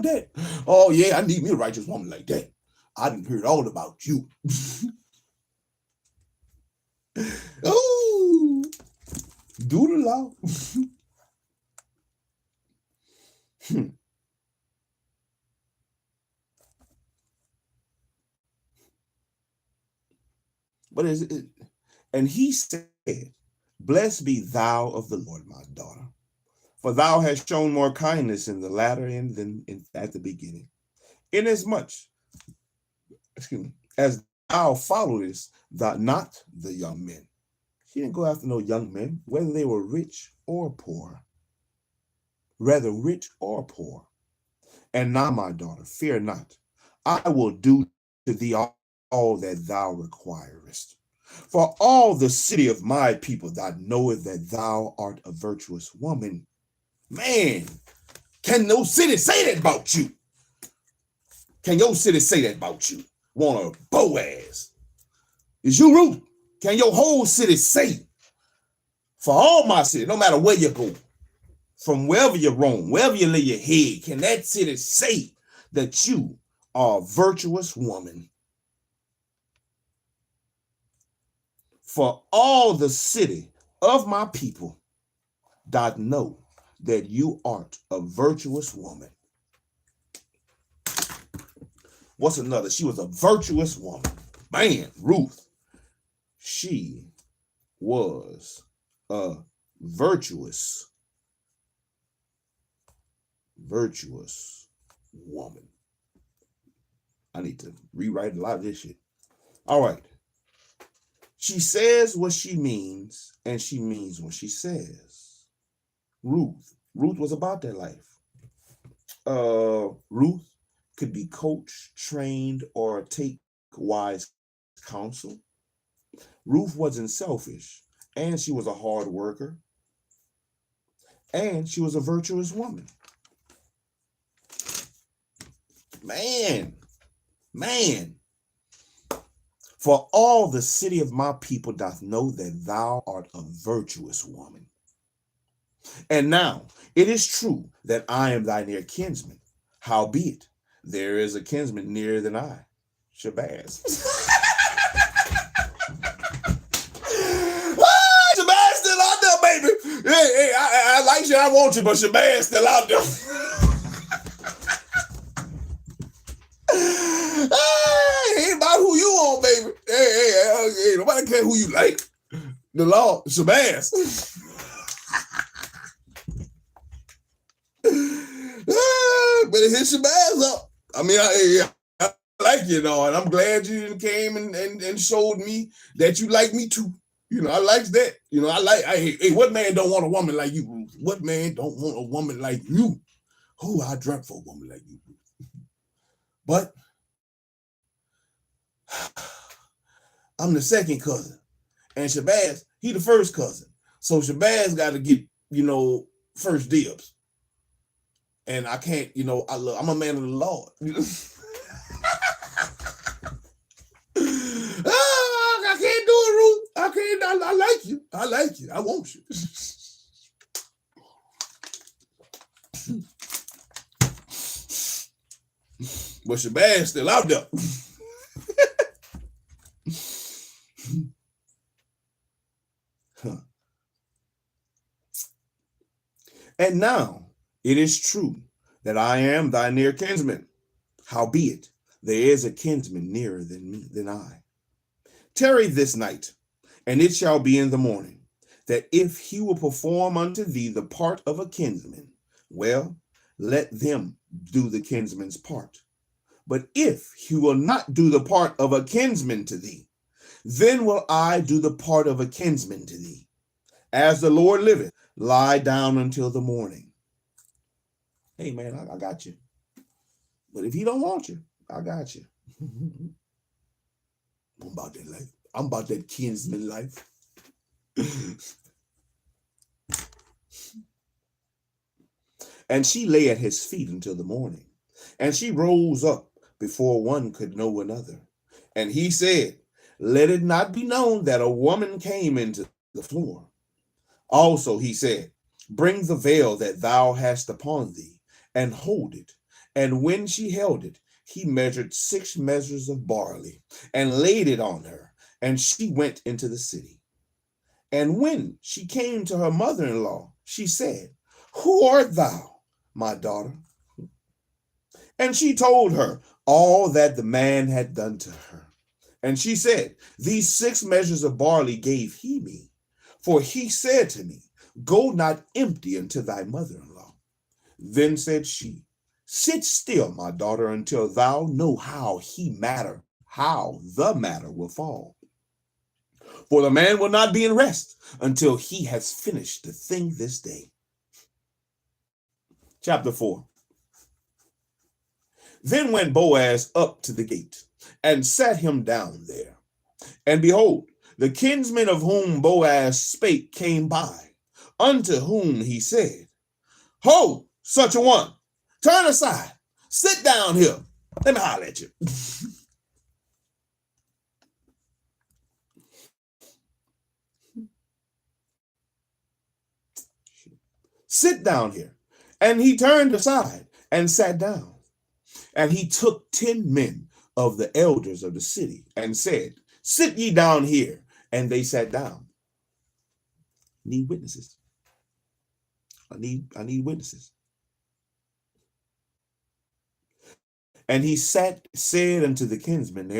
that. Oh yeah, I need me a righteous woman like that. I done heard all about you. Oh, Do the law. But and he said, blessed be thou of the Lord, my daughter, for thou hast shown more kindness in the latter end than at the beginning. Inasmuch, as thou followest not the young men. She didn't go after no young men, whether they were rich or poor. Rather rich or poor. And now, my daughter, fear not. I will do to thee all that thou requirest. For all the city of my people that knoweth that thou art a virtuous woman. Man, can no city say that about you? Can your city say that about you? Want a Boaz? Is you Ruth? Can your whole city say, for all my city, no matter where you go, from wherever you roam, wherever you lay your head, can that city say that you are a virtuous woman? For all the city of my people doth know that you art a virtuous woman. What's another? She was a virtuous woman. Man, Ruth. She was a virtuous woman. I need to rewrite a lot of this shit. All right. She says what she means, and she means what she says. Ruth was about that life. Ruth could be coached, trained, or take wise counsel. Ruth wasn't selfish, and she was a hard worker, and she was a virtuous woman. Man. For all the city of my people doth know that thou art a virtuous woman. And now it is true that I am thy near kinsman. Howbeit, there is a kinsman nearer than I, Shabazz. Shabazz still out there, baby. Hey, I like you, I want you, but Shabazz still out there. Ain't about who you on, baby. Hey, nobody care who you like. The law, Shabazz. Better hit Shabazz up. I mean, I like you, and I'm glad you came and showed me that you like me too. I like that. Hey, what man don't want a woman like you, Ruth? What man don't want a woman like you? Oh, I dreamt for a woman like you, Ruth. But I'm the second cousin, and Shabazz, he the first cousin. So Shabazz got to get, first dibs. And I can't, I'm a man of the Lord. I can't do it, Ruth. I can't. I like you. I like you. I want you. But Shabazz still out there. And now it is true that I am thy near kinsman. Howbeit, there is a kinsman nearer than I. Tarry this night, and it shall be in the morning, that if he will perform unto thee the part of a kinsman, well, let them do the kinsman's part. But if he will not do the part of a kinsman to thee, then will I do the part of a kinsman to thee. As the Lord liveth, lie down until the morning. Hey, man, I got you. But if he don't want you, I got you. I'm about that life. I'm about that kinsman life. And she lay at his feet until the morning. And she rose up before one could know another. And he said, let it not be known that a woman came into the floor. Also, he said, bring the veil that thou hast upon thee, and hold it. And when she held it, he measured 6 measures of barley, and laid it on her, and she went into the city. And when she came to her mother-in-law, she said, "Who art thou, my daughter?" And she told her all that the man had done to her. And she said, "These 6 measures of barley gave he me, for he said to me, Go not empty unto thy mother-in-law." Then said she, "Sit still, my daughter, until thou know how the matter will fall. For the man will not be in rest until he has finished the thing this day." Chapter 4. Then went Boaz up to the gate and sat him down there. And behold, the kinsmen of whom Boaz spake came by, unto whom he said, "Ho, such a one, turn aside, sit down here. Let me holler at you." "Sit down here." And he turned aside and sat down. And he took 10 men of the elders of the city and said, "Sit ye down here." And they sat down. Need witnesses. I need witnesses. And he said unto the kinsman,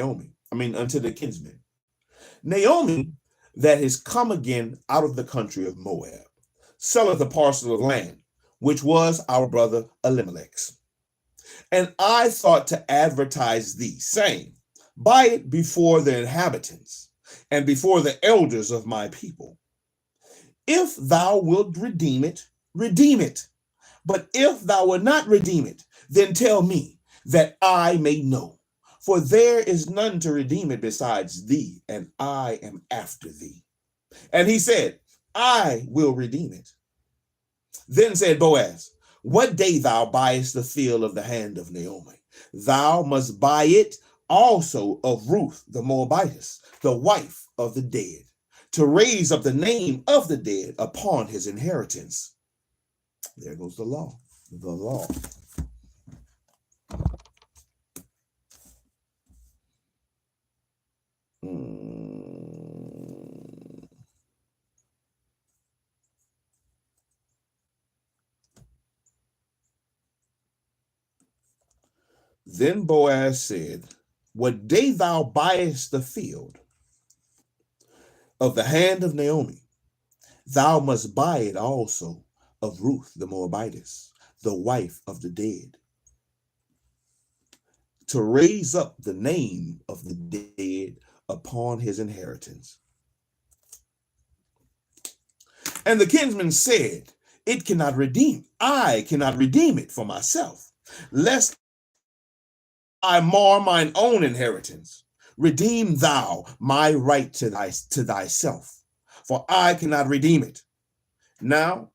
unto the kinsman, Naomi, that is come again out of the country of Moab, selleth a parcel of land, which was our brother Elimelech's. And I thought to advertise thee, saying, Buy it before the inhabitants and before the elders of my people. If thou wilt redeem it, redeem it. But if thou wilt not redeem it, then tell me, that I may know. For there is none to redeem it besides thee, and I am after thee. And he said, I will redeem it. Then said Boaz, What day thou buyest the field of the hand of Naomi, thou must buy it also of Ruth the Moabitess, the wife of the dead, to raise up the name of the dead upon his inheritance. There goes the law. The law. Then Boaz said, What day thou buyest the field of the hand of Naomi, thou must buy it also of Ruth the Moabitess, the wife of the dead, to raise up the name of the dead upon his inheritance. And the kinsman said, I cannot redeem it for myself, lest I mar mine own inheritance. Redeem thou my right to thyself, for I cannot redeem it. Now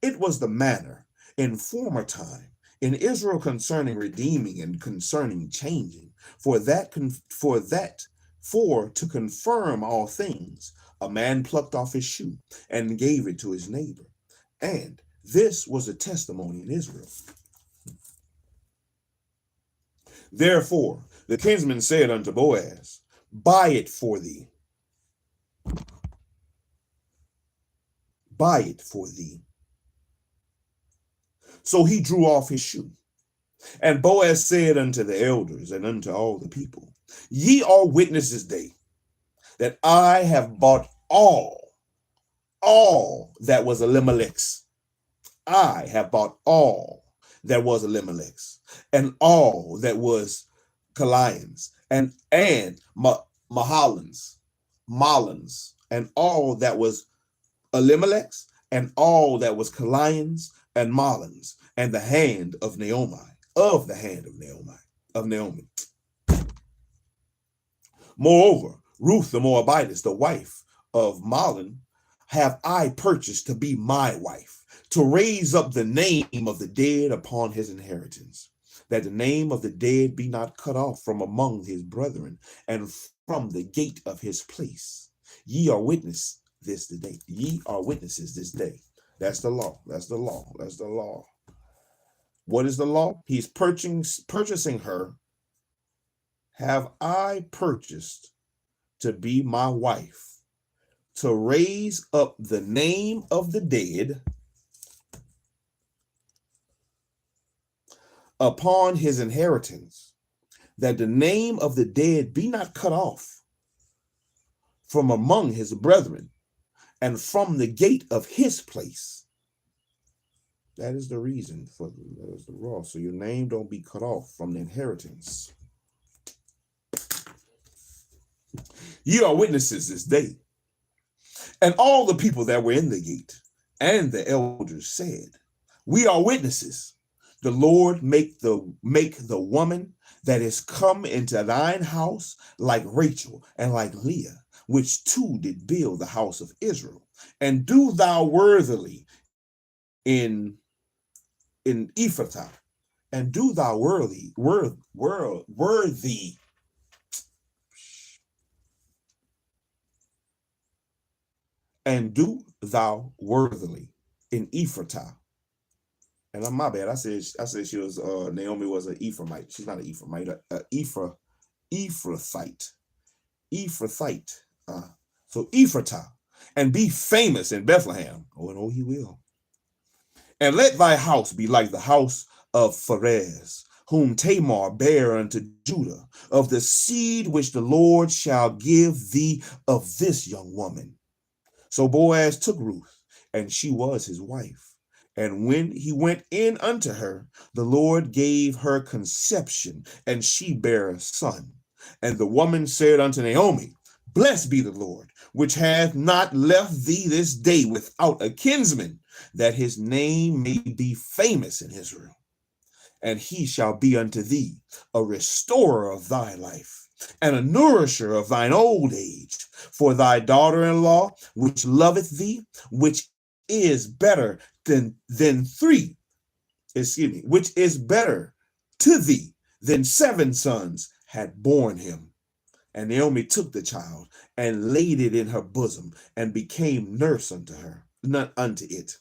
it was the manner in former time in Israel concerning redeeming and concerning changing, for to confirm all things, a man plucked off his shoe and gave it to his neighbor. And this was a testimony in Israel. Therefore the kinsman said unto Boaz, Buy it for thee. Buy it for thee. So he drew off his shoe. And Boaz said unto the elders and unto all the people, Ye are witnesses day, that I have bought all that was Elimelech's. I have bought all that was Elimelech's, and all that was Kalion's, and Mahalan's, and all that was Elimelech's, and all that was Kalion's and Mahlon's, and the hand of Naomi, of Naomi. Moreover, Ruth the Moabitess, the wife of Mahlon, have I purchased to be my wife, to raise up the name of the dead upon his inheritance, that the name of the dead be not cut off from among his brethren, and from the gate of his place. Ye are witnesses this day. Ye are witnesses this day. That's the law. That's the law. That's the law. What is the law? He's purchasing her. Have I purchased to be my wife, to raise up the name of the dead upon his inheritance, that the name of the dead be not cut off from among his brethren and from the gate of his place. That is the reason for the law. So your name don't be cut off from the inheritance. Ye are witnesses this day. And all the people that were in the gate and the elders said, we are witnesses. The Lord make the woman that is come into thine house like Rachel and like Leah, which two did build the house of Israel. And do thou worthily in Ephrathah, and do thou worthy, and do thou worthily in Ephrathah. And on my bad, I said she was Naomi was an Ephraimite. She's not an Ephraimite, Ephrathite. So Ephrathah, and be famous in Bethlehem. Oh, and oh, he will. And let thy house be like the house of Pharez, whom Tamar bare unto Judah, of the seed which the Lord shall give thee of this young woman. So Boaz took Ruth, and she was his wife. And when he went in unto her, the Lord gave her conception, and she bare a son. And the woman said unto Naomi, blessed be the Lord, which hath not left thee this day without a kinsman, that his name may be famous in Israel. And he shall be unto thee a restorer of thy life, and a nourisher of thine old age. For thy daughter-in-law, which loveth thee, which is better which is better to thee than 7 sons, had borne him. And Naomi took the child and laid it in her bosom, and became nurse unto it.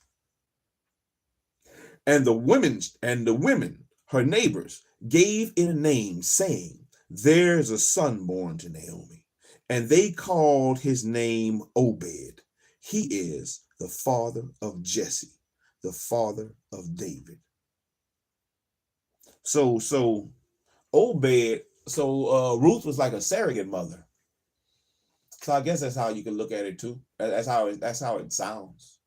And the women, her neighbors, gave it a name, saying, there's a son born to Naomi. And they called his name Obed. He is the father of Jesse, the father of David. So Obed, Ruth was like a surrogate mother. So I guess that's how you can look at it too. That's how it sounds.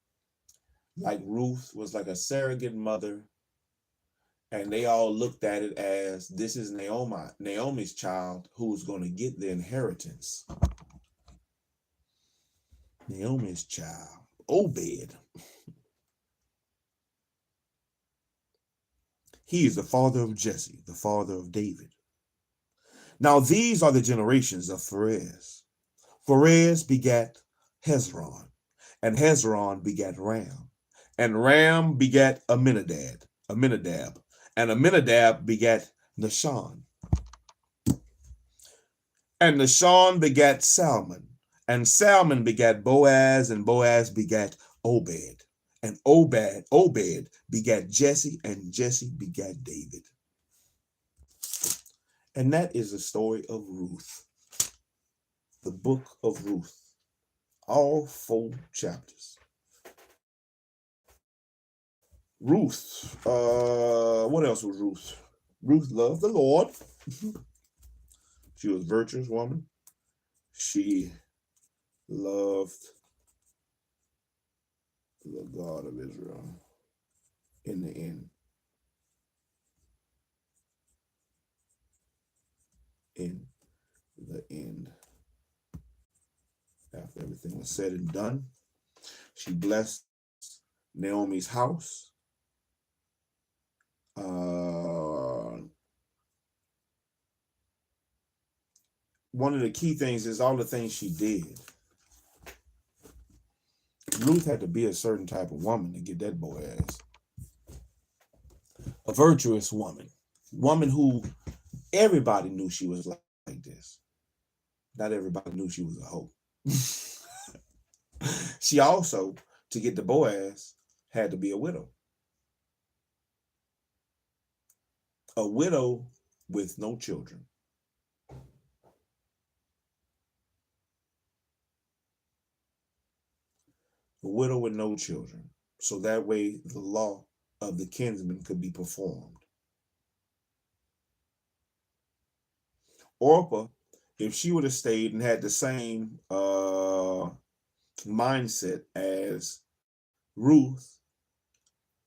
Like Ruth was like a surrogate mother, and they all looked at it as, this is Naomi's child who's going to get the inheritance. Naomi's child, Obed. He is the father of Jesse, the father of David. Now these are the generations of Pharez. Pharez begat Hezron, and Hezron begat Ram, and Ram begat Aminadab, and Aminadab begat Nahshon. And Nahshon begat Salmon, and Salmon begat Boaz, and Boaz begat Obed. And Obed begat Jesse, and Jesse begat David. And that is the story of Ruth. The book of Ruth. All 4 chapters. Ruth. What else was Ruth? Ruth loved the Lord. She was a virtuous woman. She loved the God of Israel in the end. In the end, after everything was said and done, she blessed Naomi's house. One of the key things is all the things she did. Ruth had to be a certain type of woman to get that Boaz. A virtuous woman. Woman who everybody knew she was like this. Not everybody knew she was a hoe. She also, to get the Boaz, had to be a widow. A widow with no children. a widow with no children, so that way the law of the kinsman could be performed. Orpah, if she would have stayed and had the same mindset as Ruth,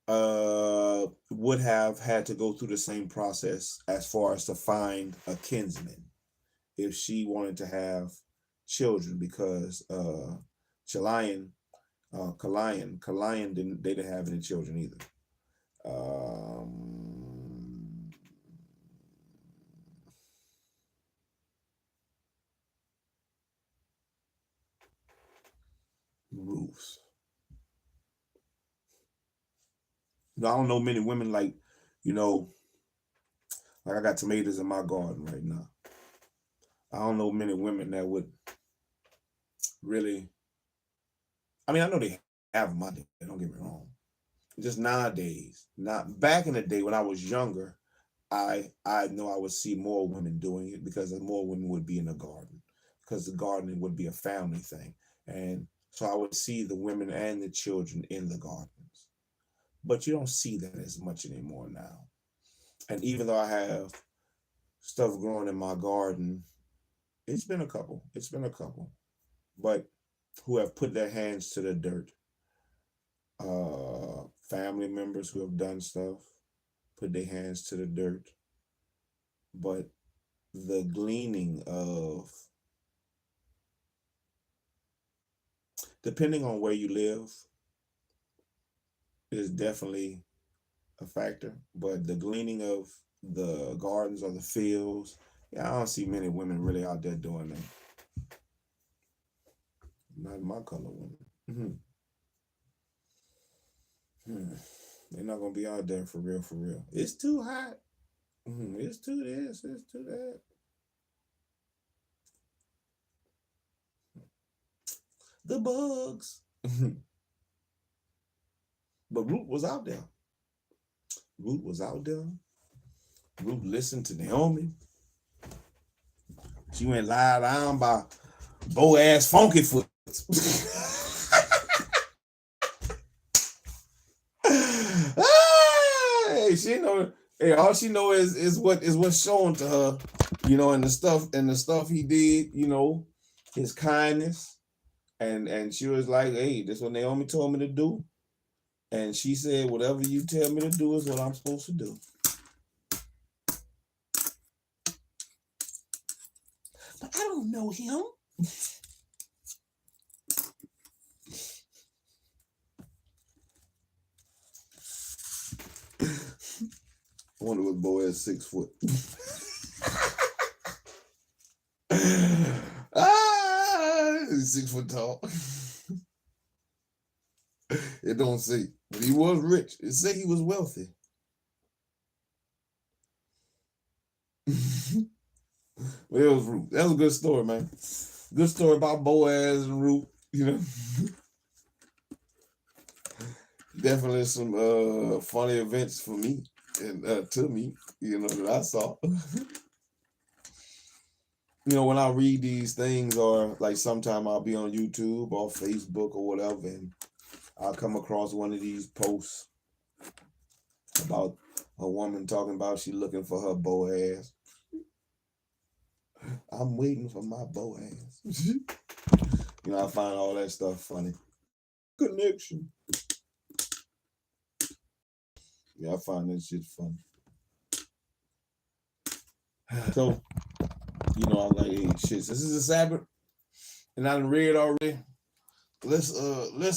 would have had to go through the same process as far as to find a kinsman if she wanted to have children, because Kalian didn't have any children either. Ruth. I don't know many women like, like I got tomatoes in my garden right now. I don't know many women that would really. I mean, I know they have them out there. Don't get me wrong. Just nowadays, not back in the day when I was younger, I know I would see more women doing it because more women would be in the garden, because the gardening would be a family thing, and so I would see the women and the children in the gardens. But you don't see that as much anymore now. And even though I have stuff growing in my garden, it's been a couple. It's been a couple, but who have put their hands to the dirt. Family members who have done stuff, put their hands to the dirt. But the gleaning of, depending on where you live, is definitely a factor. But the gleaning of the gardens or the fields, yeah, I don't see many women really out there doing that. Not my color women. They're not gonna be out there for real, for real. It's too hot. It's too this, it's too that. The bugs. But Ruth was out there. Ruth was out there. Ruth listened to Naomi. She went lied down by Boaz Funky Foot. Hey, she know. Hey, all she know is what's shown to her, and the stuff he did, his kindness, and she was like, hey, this is what Naomi told me to do, and she said, whatever you tell me to do is what I'm supposed to do. But I don't know him. I wonder what Boaz 6 foot. He's 6 foot tall. It don't say, but he was rich. It say he was wealthy. But it was Ruth. That was a good story, man. Good story about Boaz and Ruth. Definitely some funny events for me and to me, that I saw. When I read these things, or like sometime I'll be on YouTube or Facebook or whatever, and I'll come across one of these posts about a woman talking about she looking for her Boaz. I'm waiting for my Boaz. I find all that stuff funny. Connection. Yeah, I find that shit funny. So, I'm like, hey, shit, this is a Sabbath, and I done read already. Let's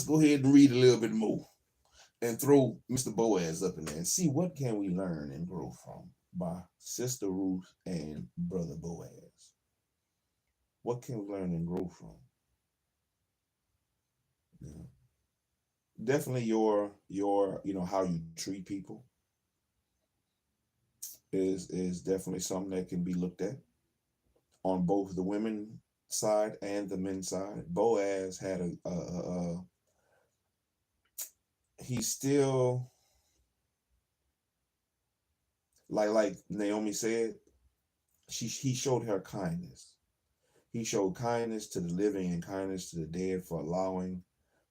go ahead and read a little bit more and throw Mr. Boaz up in there and see what can we learn and grow from by Sister Ruth and Brother Boaz. What can we learn and grow from? Definitely your how you treat people is definitely something that can be looked at on both the women side and the men's side. Boaz had he still, like Naomi said, he showed her kindness. He showed kindness to the living and kindness to the dead for allowing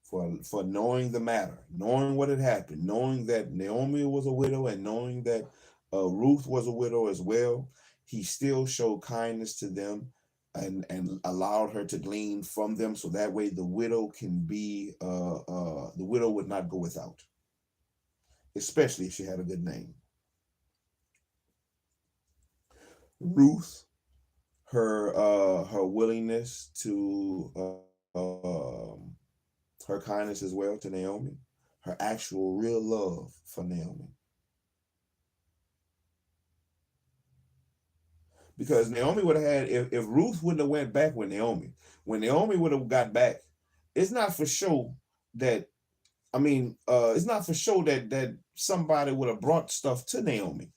for knowing the matter, knowing what had happened, knowing that Naomi was a widow, and knowing that Ruth was a widow as well. He still showed kindness to them and allowed her to glean from them, so that way the widow can be the widow would not go without, especially if she had a good name. Ruth, her willingness to her kindness as well to Naomi, her actual real love for Naomi. Because Naomi would have had, if Ruth wouldn't have went back with Naomi, when Naomi would have got back, it's not for sure that, it's not for sure that somebody would have brought stuff to Naomi.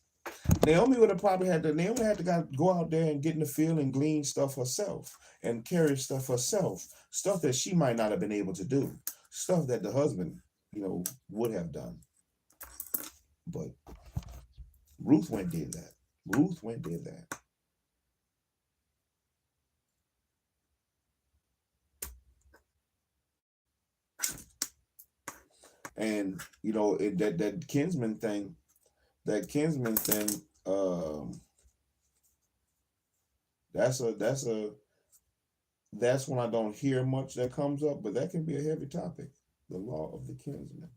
Naomi would have probably had to go out there and get in the field and glean stuff herself and carry stuff herself, stuff that she might not have been able to do, stuff that the husband, would have done. But Ruth went did that. Ruth went did that. And that kinsman thing, that's when I don't hear much that comes up, but that can be a heavy topic, the law of the kinsman.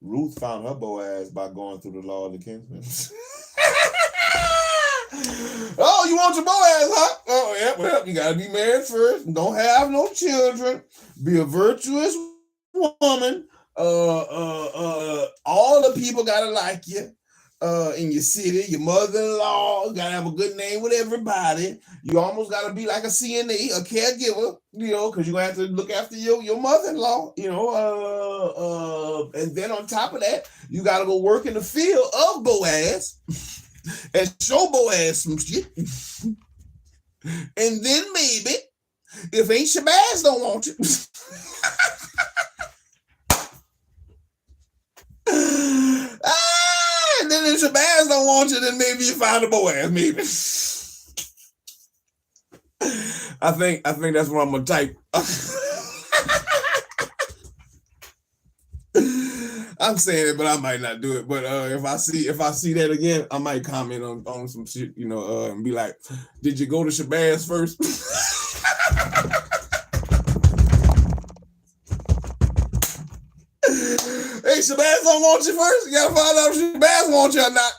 Ruth found her Boaz by going through the law of the kinsman. Oh, you want your Boaz, huh? Oh, yeah, well, you gotta be married first. Don't have no children. Be a virtuous woman. All the people gotta like you. In your city, your mother-in-law gotta have a good name with everybody. You almost gotta be like a CNA, a caregiver, because you're gonna have to look after your mother-in-law, and then on top of that, you gotta go work in the field of Boaz and show Boaz some shit. And then maybe, if ain't Shabazz don't want you. And then if Shabazz don't want you, then maybe you find a Boaz, maybe. I think that's what I'm gonna type. I'm saying it, but I might not do it. But if I see that again, I might comment on some shit, and be like, "Did you go to Shabazz first?" Hey, Shabazz don't want you first. You gotta find out if Shabazz wants you or not.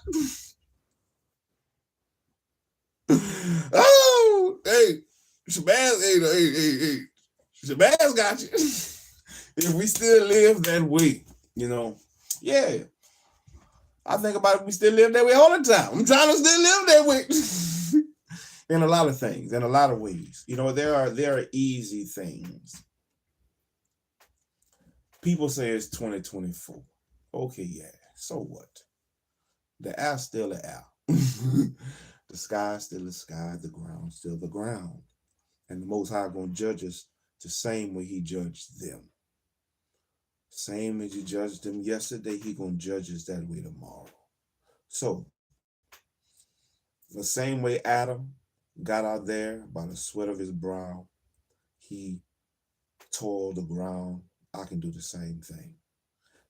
Oh, hey, Shabazz, hey, Shabazz got you. If we still live that way, yeah. I think about it, we still live that way all the time. I'm trying to still live that way. In a lot of things, in a lot of ways. There are easy things. People say it's 2024. Okay, yeah. So what? The air's still the air. The sky's still the sky. The ground's still the ground. And the Most High gonna judge us the same way he judged them. Same as you judged them yesterday, he gonna judge us that way tomorrow. So, the same way Adam got out there by the sweat of his brow, he toiled the ground. I can do the same thing.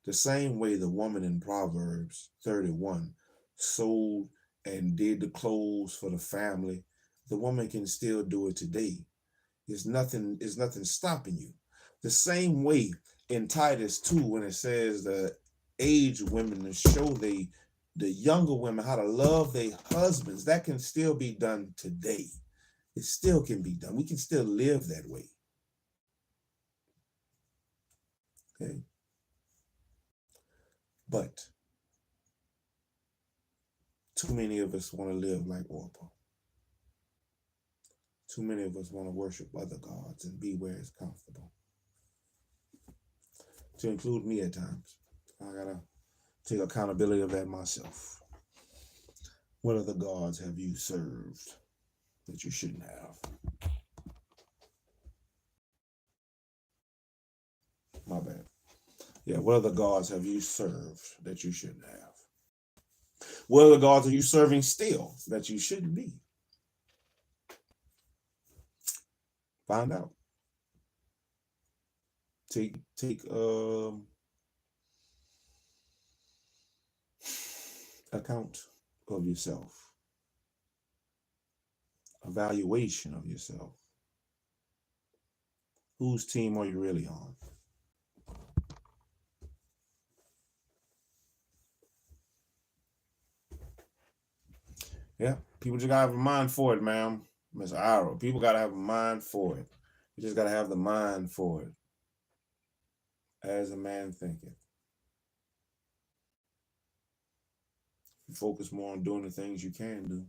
The same way the woman in Proverbs 31 sold and did the clothes for the family, the woman can still do it today. There's nothing stopping you. The same way in Titus 2, when it says the aged women to show the younger women how to love their husbands, that can still be done today. It still can be done. We can still live that way. Okay. But too many of us want to live like Orpah. Too many of us want to worship other gods and be where it's comfortable. To include me at times. I gotta take accountability of that myself. What other gods have you served that you shouldn't have? My bad. Yeah, what other gods have you served that you shouldn't have? What other gods are you serving still that you shouldn't be? Find out. Take account of yourself. Evaluation of yourself. Whose team are you really on? Yeah, people just gotta have a mind for it, ma'am. Miss Ira, people gotta have a mind for it. You just gotta have the mind for it. As a man thinketh. You focus more on doing the things you can do,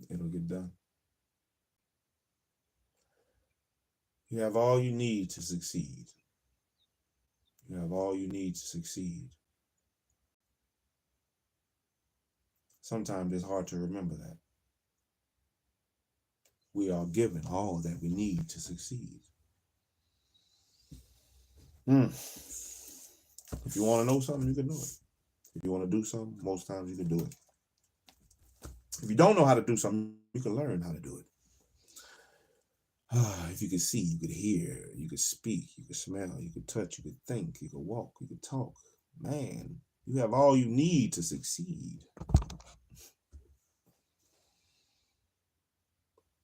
it'll get done. You have all you need to succeed. You have all you need to succeed. Sometimes it's hard to remember that. We are given all that we need to succeed. If you want to know something, you can do it. If you want to do something, most times you can do it. If you don't know how to do something, you can learn how to do it. If you could see, you could hear, you could speak, you could smell, you could touch, you could think, you could walk, you could talk. Man, you have all you need to succeed.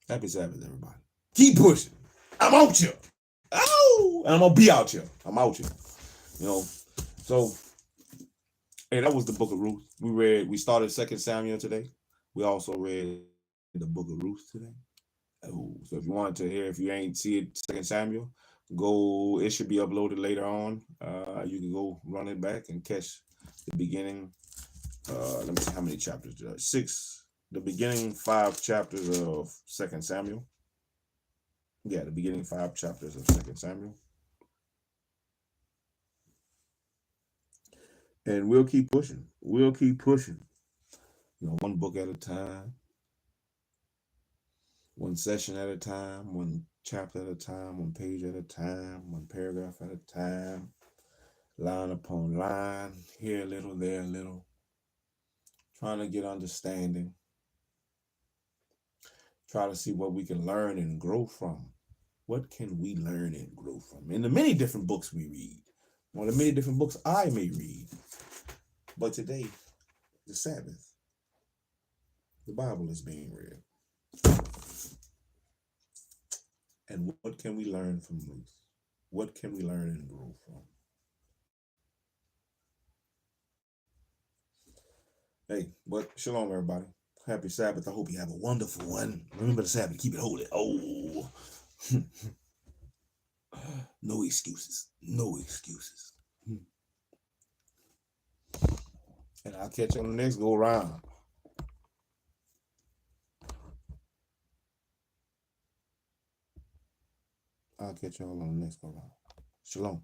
Happy Sabbath, everybody. Keep pushing. I'm out here. Oh, and I'm going to be out here. I'm out here. You know, so, hey, that was the book of Ruth. We started 2 Samuel today. We also read the book of Ruth today. Oh, so if you wanted to hear, if you ain't see it, 2 Samuel, go, it should be uploaded later on. You can go run it back and catch the beginning. Let me see how many chapters there are. 6, the beginning 5 chapters of 2 Samuel. Yeah, the beginning 5 chapters of 2 Samuel. And we'll keep pushing. We'll keep pushing. You know, one book at a time. One session at a time, one chapter at a time, one page at a time, one paragraph at a time, line upon line, here a little, there a little, trying to get understanding, try to see what we can learn and grow from. What can we learn and grow from? In the many different books we read, or the many different books I may read. But today, the Sabbath, the Bible is being read. And what can we learn from Ruth? What can we learn and grow from? Hey, but shalom, everybody. Happy Sabbath. I hope you have a wonderful one. Remember the Sabbath. Keep it holy. Oh. No excuses. No excuses. And I'll catch you on the next go around. I'll catch y'all on the next go around. Shalom.